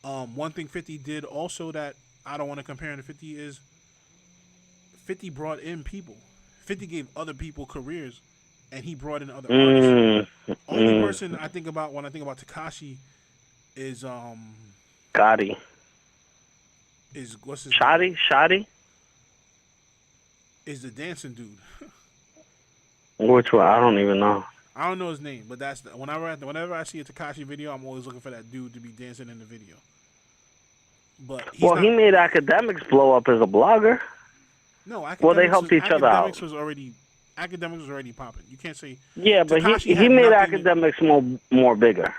One thing 50 did also that I don't want to compare him to 50 is 50 brought in people. 50 gave other people careers, and he brought in other artists. Only person I think about when I think about Takashi is Gotti. Is what's his name? Shoddy? Is the dancing dude. Which one? I don't even know. I don't know his name, but that's whenever I see a Takashi video, I'm always looking for that dude to be dancing in the video. But he made academics blow up as a blogger. No, Well, they helped each other out. Academics was already popping. You can't say. Yeah, but Takashi he made Academics more bigger.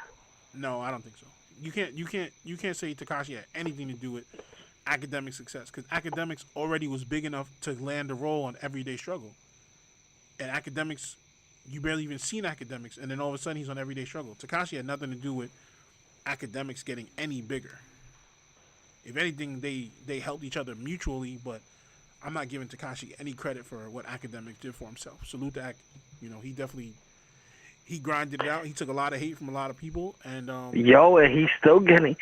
No, I don't think so. You can't say Takashi had anything to do with academic success because Academics already was big enough to land a role on Everyday Struggle. And Academics, you barely even seen Academics, and then all of a sudden he's on Everyday Struggle. Takashi had nothing to do with Academics getting any bigger. If anything, they helped each other mutually, but I'm not giving Takashi any credit for what Academics did for himself. Salute to Act. He grinded it out. He took a lot of hate from a lot of people, and and he's still getting.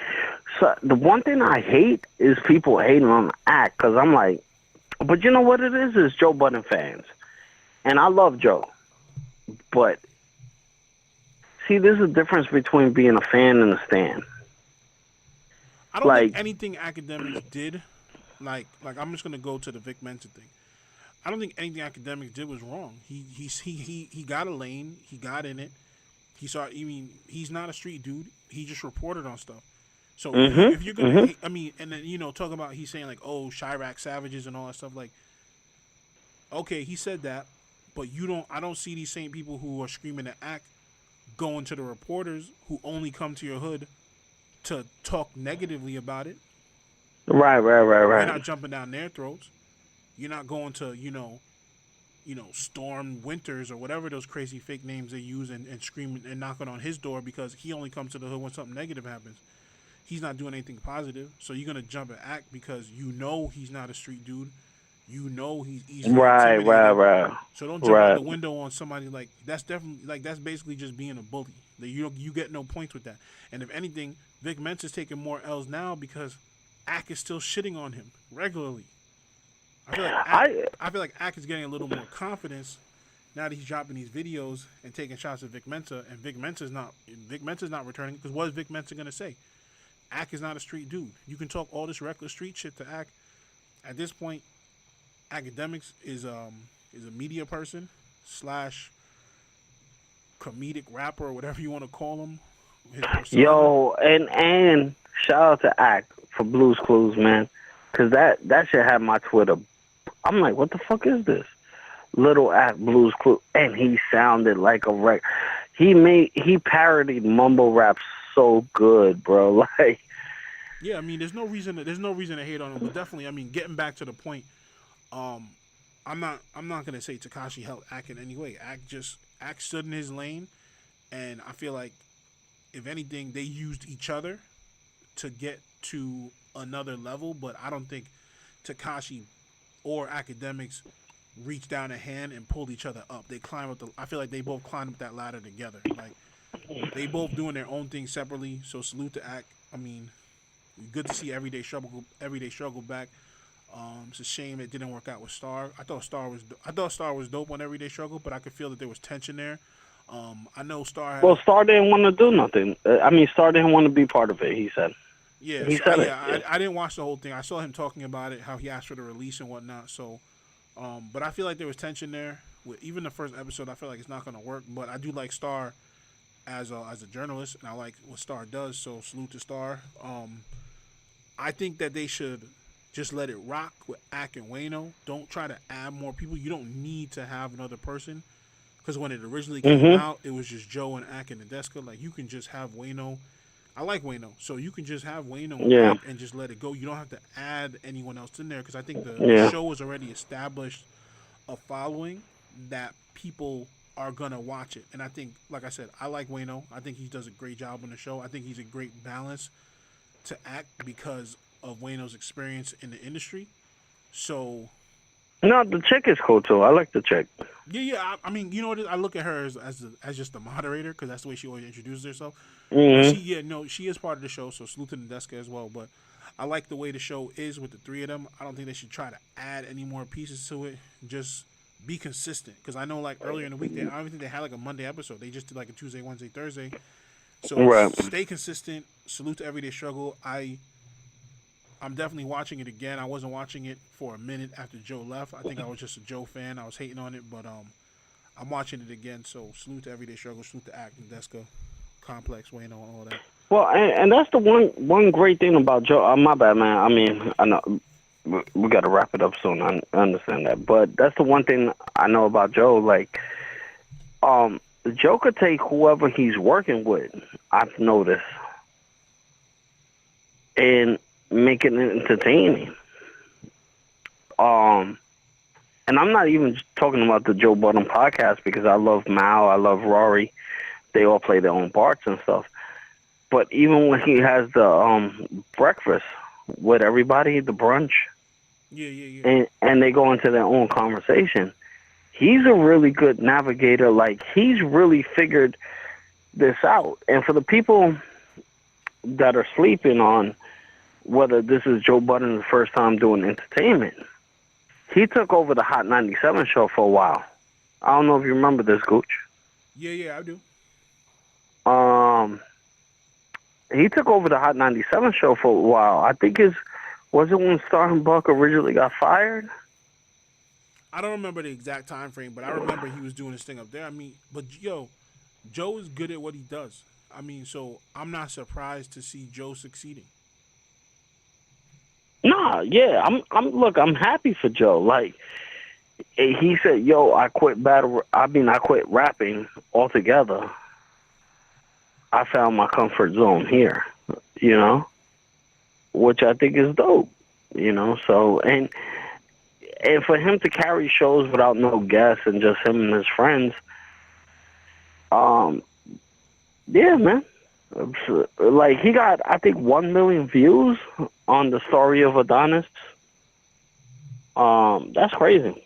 So the one thing I hate is people hating on Act, because I'm like, but you know what it is? It's Joe Budden fans, and I love Joe, but see, there's a difference between being a fan and a stan. I don't think anything Academics did, like I'm just gonna go to the Vic Mensa thing. I don't think anything Academics did was wrong. He got a lane. He got in it. He's not a street dude. He just reported on stuff. So if you're gonna, hate, and then talk about he's saying like, oh, Chirac savages and all that stuff. Like, okay, he said that, but I don't see these same people who are screaming at Act going to the reporters who only come to your hood to talk negatively about it. Right. You're not jumping down their throats. You're not going to, Storm Winters or whatever those crazy fake names they use and screaming and knocking on his door because he only comes to the hood when something negative happens. He's not doing anything positive. So you're going to jump and Act because he's not a street dude. He's easily intimidated. Right. So don't jump out the window on somebody like that's definitely that's basically just being a bully. You get no points with that. And if anything, Vic Mensa's taking more L's now because Ack is still shitting on him regularly. I feel like Ack is getting a little more confidence now that he's dropping these videos and taking shots at Vic Mensa, and Vic Mensa's not returning because what is Vic Mensa gonna say? Ack is not a street dude. You can talk all this reckless street shit to Ack. At this point, Academics is a media person / comedic rapper or whatever you want to call him. And shout out to Act for Blues Clues, man, because that shit had my Twitter. I'm like, what the fuck is this? Little Act Blues Clues, and he sounded like a wreck. He parodied mumble rap so good, bro. Like, yeah, there's no reason to hate on him, but definitely, getting back to the point, I'm not gonna say Takashi helped Act in any way. Act stood in his lane, and I feel like if anything, they used each other to get to another level, but I don't think Takashi or Academics reached down a hand and pulled each other up. They climbed up I feel like they both climbed up that ladder together. Like, they both doing their own thing separately. So salute to Act. Good to see Everyday Struggle back. It's a shame it didn't work out with Star. I thought Star was dope on Everyday Struggle, but I could feel that there was tension there. I know Star. Star didn't want to do nothing. Star didn't want to be part of it. He said. Yeah, he said it. I didn't watch the whole thing. I saw him talking about it, how he asked for the release and whatnot. So, but I feel like there was tension there. With even the first episode, I feel like it's not going to work. But I do like Star as a journalist, and I like what Star does. So salute to Star. I think that they should just let it rock with Ack and Wayno. Don't try to add more people. You don't need to have another person. Because when it originally came out, it was just Joe and Ack and Nadeska. Like, you can just have Wayno. I like Wayno. So you can just have Wayno and just let it go. You don't have to add anyone else in there. Because I think the show has already established a following that people are going to watch it. And I think, like I said, I like Wayno. I think he does a great job on the show. I think he's a great balance to Act because of Wayno's experience in the industry. So... No, the chick is cool, too. I like the chick. Yeah. You know what? I look at her as just the moderator because that's the way she always introduces herself. Mm-hmm. She is part of the show, so salute to Nadeska as well. But I like the way the show is with the three of them. I don't think they should try to add any more pieces to it. Just be consistent. Because I know, like, earlier in the week, I don't even think they had, like, a Monday episode. They just did, like, a Tuesday, Wednesday, Thursday. So stay consistent. Salute to Everyday Struggle. I'm definitely watching it again. I wasn't watching it for a minute after Joe left. I think I was just a Joe fan. I was hating on it, but I'm watching it again. So salute to Everyday Struggle, salute to Act, Nadeska, Complex, Wayno, and all that. Well, and that's the one great thing about Joe. My bad, man. I know we got to wrap it up soon. I understand that, but that's the one thing I know about Joe. Like, Joe could take whoever he's working with, I've noticed, and make it entertaining. And I'm not even talking about the Joe Budden podcast, because I love Mal, I love Rory. They all play their own parts and stuff. But even when he has the breakfast with everybody, the brunch, and they go into their own conversation, he's a really good navigator. Like, he's really figured this out. And for the people that are sleeping on whether this is Joe Budden's first time doing entertainment, he took over the Hot 97 show for a while. I don't know if you remember this, Gooch. Yeah, I do. He took over the Hot 97 show for a while. I think was it when Star and Buck originally got fired? I don't remember the exact time frame, but I remember he was doing his thing up there. I mean, but Joe is good at what he does. I mean, so I'm not surprised to see Joe succeeding. Nah, yeah, I'm happy for Joe. Like, he said, "Yo, I quit rapping altogether. I found my comfort zone here," which I think is dope, So, and for him to carry shows without no guests and just him and his friends, yeah, man. Like, he got, I think, 1 million views on the story of Adonis. That's crazy.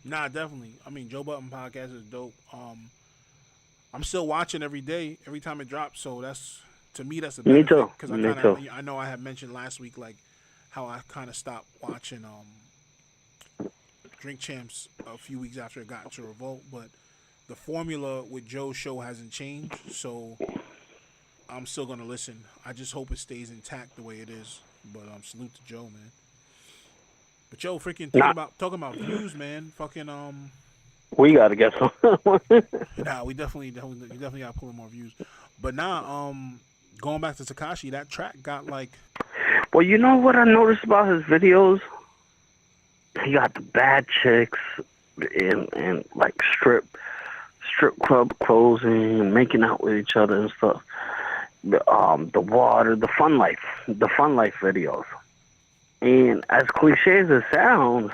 Nah, definitely. I mean, Joe Budden podcast is dope. I'm still watching every day, every time it drops. So to me, that's a benefit. Me too. Because I know I had mentioned last week, like, how I kind of stopped watching Drink Champs a few weeks after it got into Revolt. But the formula with Joe's show hasn't changed, so I'm still gonna listen. I just hope it stays intact the way it is. But salute to Joe, man. But Joe, freaking talking about views, man. Fucking we gotta get some. Nah, we definitely gotta pull in more views. But now, going back to Takashi, that track got like. Well, you know what I noticed about his videos? He got the bad chicks and like strip club closing and making out with each other and stuff. The water, the fun life videos. And as cliche as it sounds,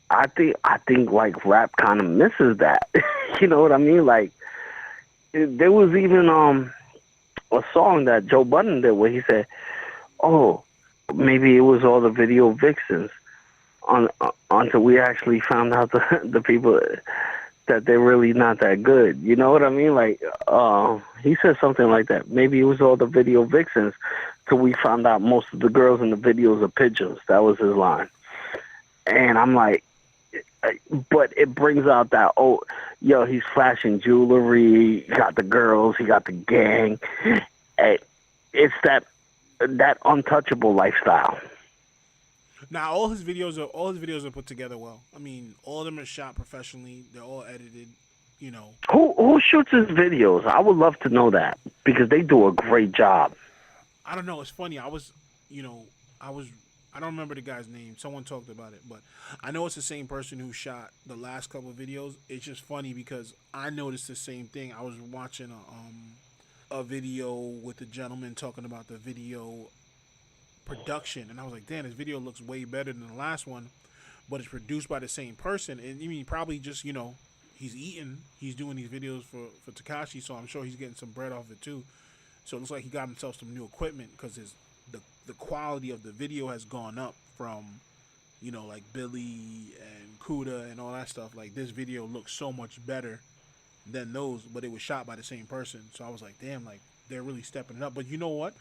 I think like rap kind of misses that. You know what I mean? Like, there was even a song that Joe Budden did where he said, "Oh, maybe it was all the video vixens," until we actually found out the people that they're really not that good. You know what I mean? Like, he said something like that. Maybe it was all the video vixens till we found out most of the girls in the videos are pigeons. That was his line. And I'm like, but it brings out that, he's flashing jewelry, he got the girls, he got the gang. It's that untouchable lifestyle. Now, all his videos are put together well. I mean, all of them are shot professionally. They're all edited. Who shoots his videos? I would love to know that, because they do a great job. I don't know. It's funny. I don't remember the guy's name. Someone talked about it, but I know it's the same person who shot the last couple of videos. It's just funny because I noticed the same thing. I was watching a video with the gentleman talking about the video production, and I was like, damn, this video looks way better than the last one, but it's produced by the same person. And I mean, probably just, he's doing these videos for Takashi, so I'm sure he's getting some bread off it too. So it looks like he got himself some new equipment, because the quality of the video has gone up from, like Billy and Kuda and all that stuff. Like, this video looks so much better than those, but it was shot by the same person. So I was like, damn, like, they're really stepping it up. But you know what?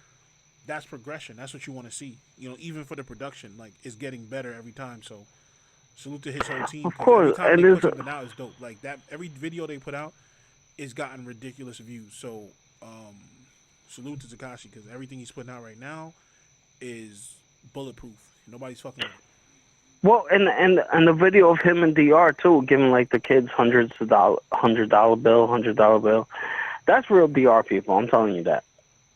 That's progression. That's what you want to see. Even for the production, like, it's getting better every time. So salute to his whole team. Of course, every time they put something out is dope. Like, that, every video they put out is gotten ridiculous views. So salute to Takashi, because everything he's putting out right now is bulletproof. Nobody's fucking with it. Well, and the video of him and DR too, giving like the kids $100 bill. That's real DR people. I'm telling you that.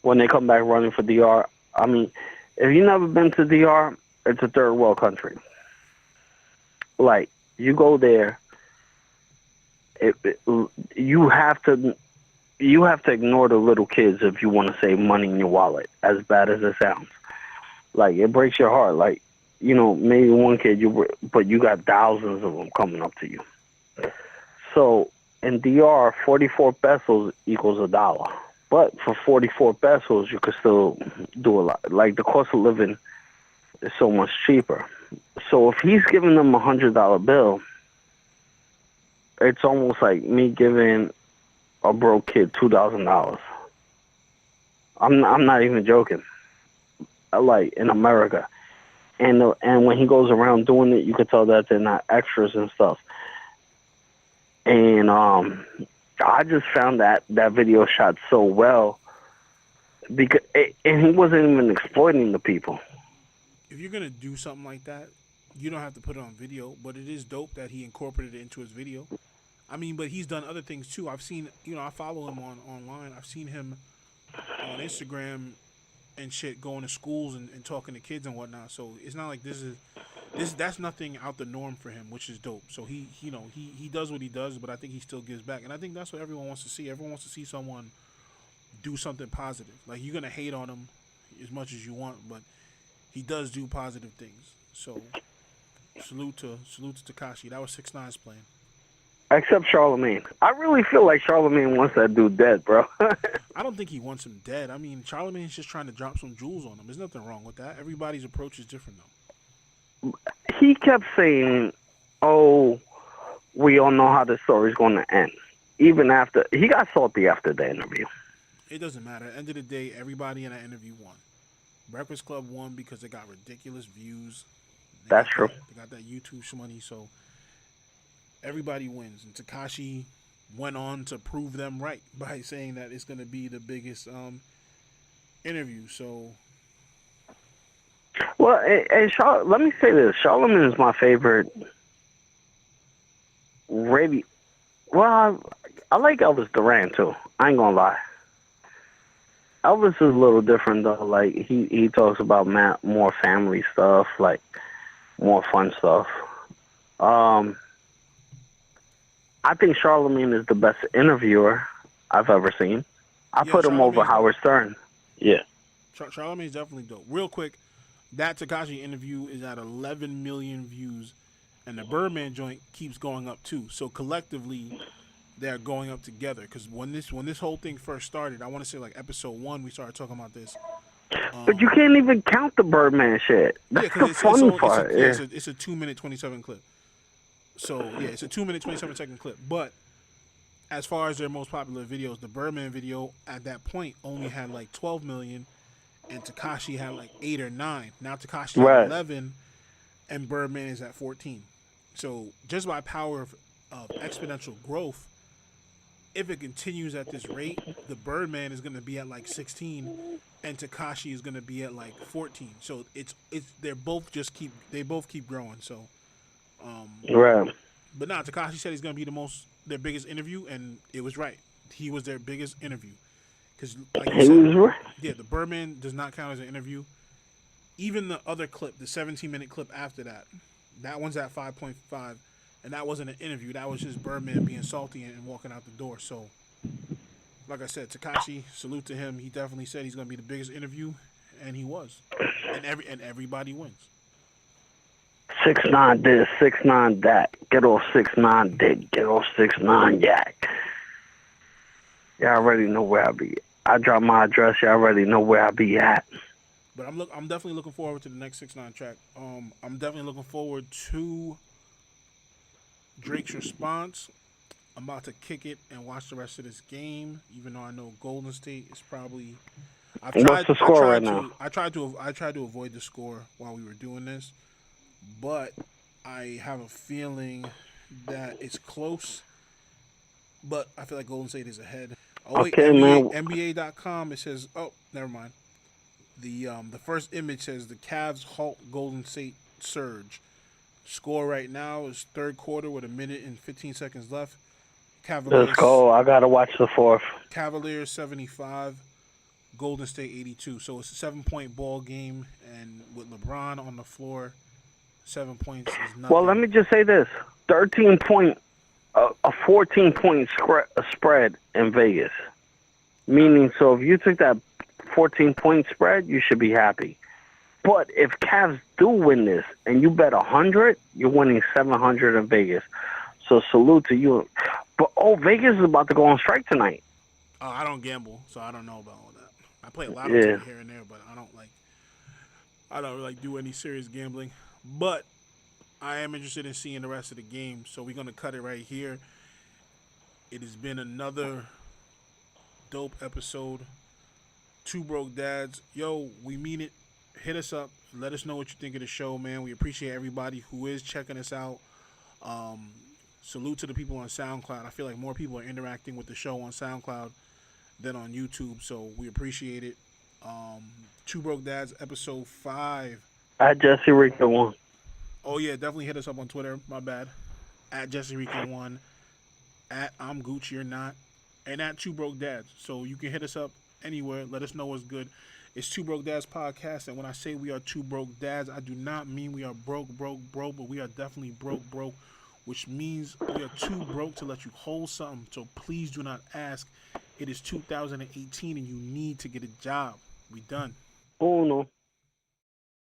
When they come back running for DR, I mean, if you've never been to DR, It's a third world country. Like, you go there, you have to ignore the little kids if you want to save money in your wallet. As bad as it sounds, like it breaks your heart. Like, maybe one kid but you got thousands of them coming up to you. So in DR, 44 pesos equals $1. But for 44 pesos, you could still do a lot. Like, the cost of living is so much cheaper. So if he's giving them $100 bill, it's almost like me giving a broke kid $2,000. I'm not even joking. Like, in America, and when he goes around doing it, you could tell that they're not extras and stuff. And I just found that video shot so well and he wasn't even exploiting the people. If you're gonna do something like that, you don't have to put it on video, but it is dope that he incorporated it into his video. I mean, but he's done other things too. I've seen, I follow him online. I've seen him on Instagram and shit, going to schools and talking to kids and whatnot. So it's not like that's nothing out the norm for him, which is dope. So he does what he does, but I think he still gives back, and I think that's what everyone wants to see. Everyone wants to see someone do something positive. Like, you're gonna hate on him as much as you want, but he does do positive things. So salute to Takashi. That was 6ix9ine's plan. Except Charlemagne. I really feel like Charlemagne wants that dude dead, bro. I don't think he wants him dead. I mean, Charlemagne's just trying to drop some jewels on him. There's nothing wrong with that. Everybody's approach is different, though. He kept saying, "Oh, we all know how the story's going to end." Even after he got salty after the interview. It doesn't matter. At the end of the day, everybody in that interview won. Breakfast Club won because they got ridiculous views. That's true. They got that YouTube money, so everybody wins. And Takashi went on to prove them right by saying that it's going to be the biggest interview. So, well, and let me say this: Charlemagne is my favorite radio. Well, I like Elvis Duran too. I ain't gonna lie. Elvis is a little different though. Like, he talks about more family stuff, like more fun stuff. I think Charlemagne is the best interviewer I've ever seen. I put him over Howard Stern. Yeah. Charlemagne's definitely dope. Real quick, that Takashi interview is at 11 million views, and the Birdman joint keeps going up too. So collectively, they're going up together. Because when this whole thing first started, I want to say like episode 1, we started talking about this. But you can't even count the Birdman shit. That's the funny part. It's a 2-minute 27 clip. So, yeah, it's a 2-minute, 27-second clip. But as far as their most popular videos, the Birdman video at that point only had like 12 million, and Takashi had like 8 or 9. Now Takashi at 11, and Birdman is at 14. So just by power of exponential growth, if it continues at this rate, the Birdman is going to be at like 16, and Takashi is going to be at like 14. So they both keep growing. So. Right. But now Takashi said he's going to be their biggest interview, and it was right. He was their biggest interview. Because, like you said, right. Yeah, the Birdman does not count as an interview. Even the other clip, the 17-minute clip after that one's at 5.5, and that wasn't an interview. That was just Birdman being salty and walking out the door. So, like I said, Takashi, salute to him. He definitely said he's going to be the biggest interview, and he was. And everybody wins. 6ix9ine this, 6ix9ine that. Get off 6ix9ine dick. Get off 6ix9ine yak. Y'all already know where I be. I drop my address. Y'all already know where I be at. But I'm definitely looking forward to the next 6ix9ine track. I'm definitely looking forward to Drake's response. I'm about to kick it and watch the rest of this game, even though I know Golden State is probably. What's the score right now? I tried to avoid the score while we were doing this, but I have a feeling that it's close. But I feel like Golden State is ahead. Oh wait, okay, NBA.com. It says, oh, never mind. The first image says the Cavs halt Golden State surge. Score right now is third quarter with 1 minute and 15 seconds left. Cavaliers, let's go. I gotta watch the fourth. Cavaliers 75, Golden State 82. So it's a 7-point ball game, and with LeBron on the floor, 7 points is nothing. Well, let me just say this: 13-point, a 14-point spread in Vegas. Meaning, so if you took that 14-point spread, you should be happy. But if Cavs do win this, and you bet 100, you're winning 700 in Vegas. So salute to you. But Vegas is about to go on strike tonight. I don't gamble, so I don't know about all that. I play a lot of it here and there, but I don't like do any serious gambling. But I am interested in seeing the rest of the game, so we're gonna cut it right here. It has been another dope episode. Two Broke Dads. Yo, we mean it. Hit us up. Let us know what you think of the show, man. We appreciate everybody who is checking us out. Salute to the people on SoundCloud. I feel like more people are interacting with the show on SoundCloud than on YouTube, so we appreciate it. Two Broke Dads, episode 5. At JesseRican1. Oh, yeah, definitely hit us up on Twitter. My bad. At JesseRican1. At I'm Gooch, You're Not. And at Two Broke Dads. So you can hit us up anywhere. Let us know what's good. It's Two Broke Dads podcast, and when I say we are two broke dads, I do not mean we are broke, but we are definitely broke, which means we are too broke to let you hold something. So please do not ask. It is 2018, and you need to get a job. We done. Oh, no.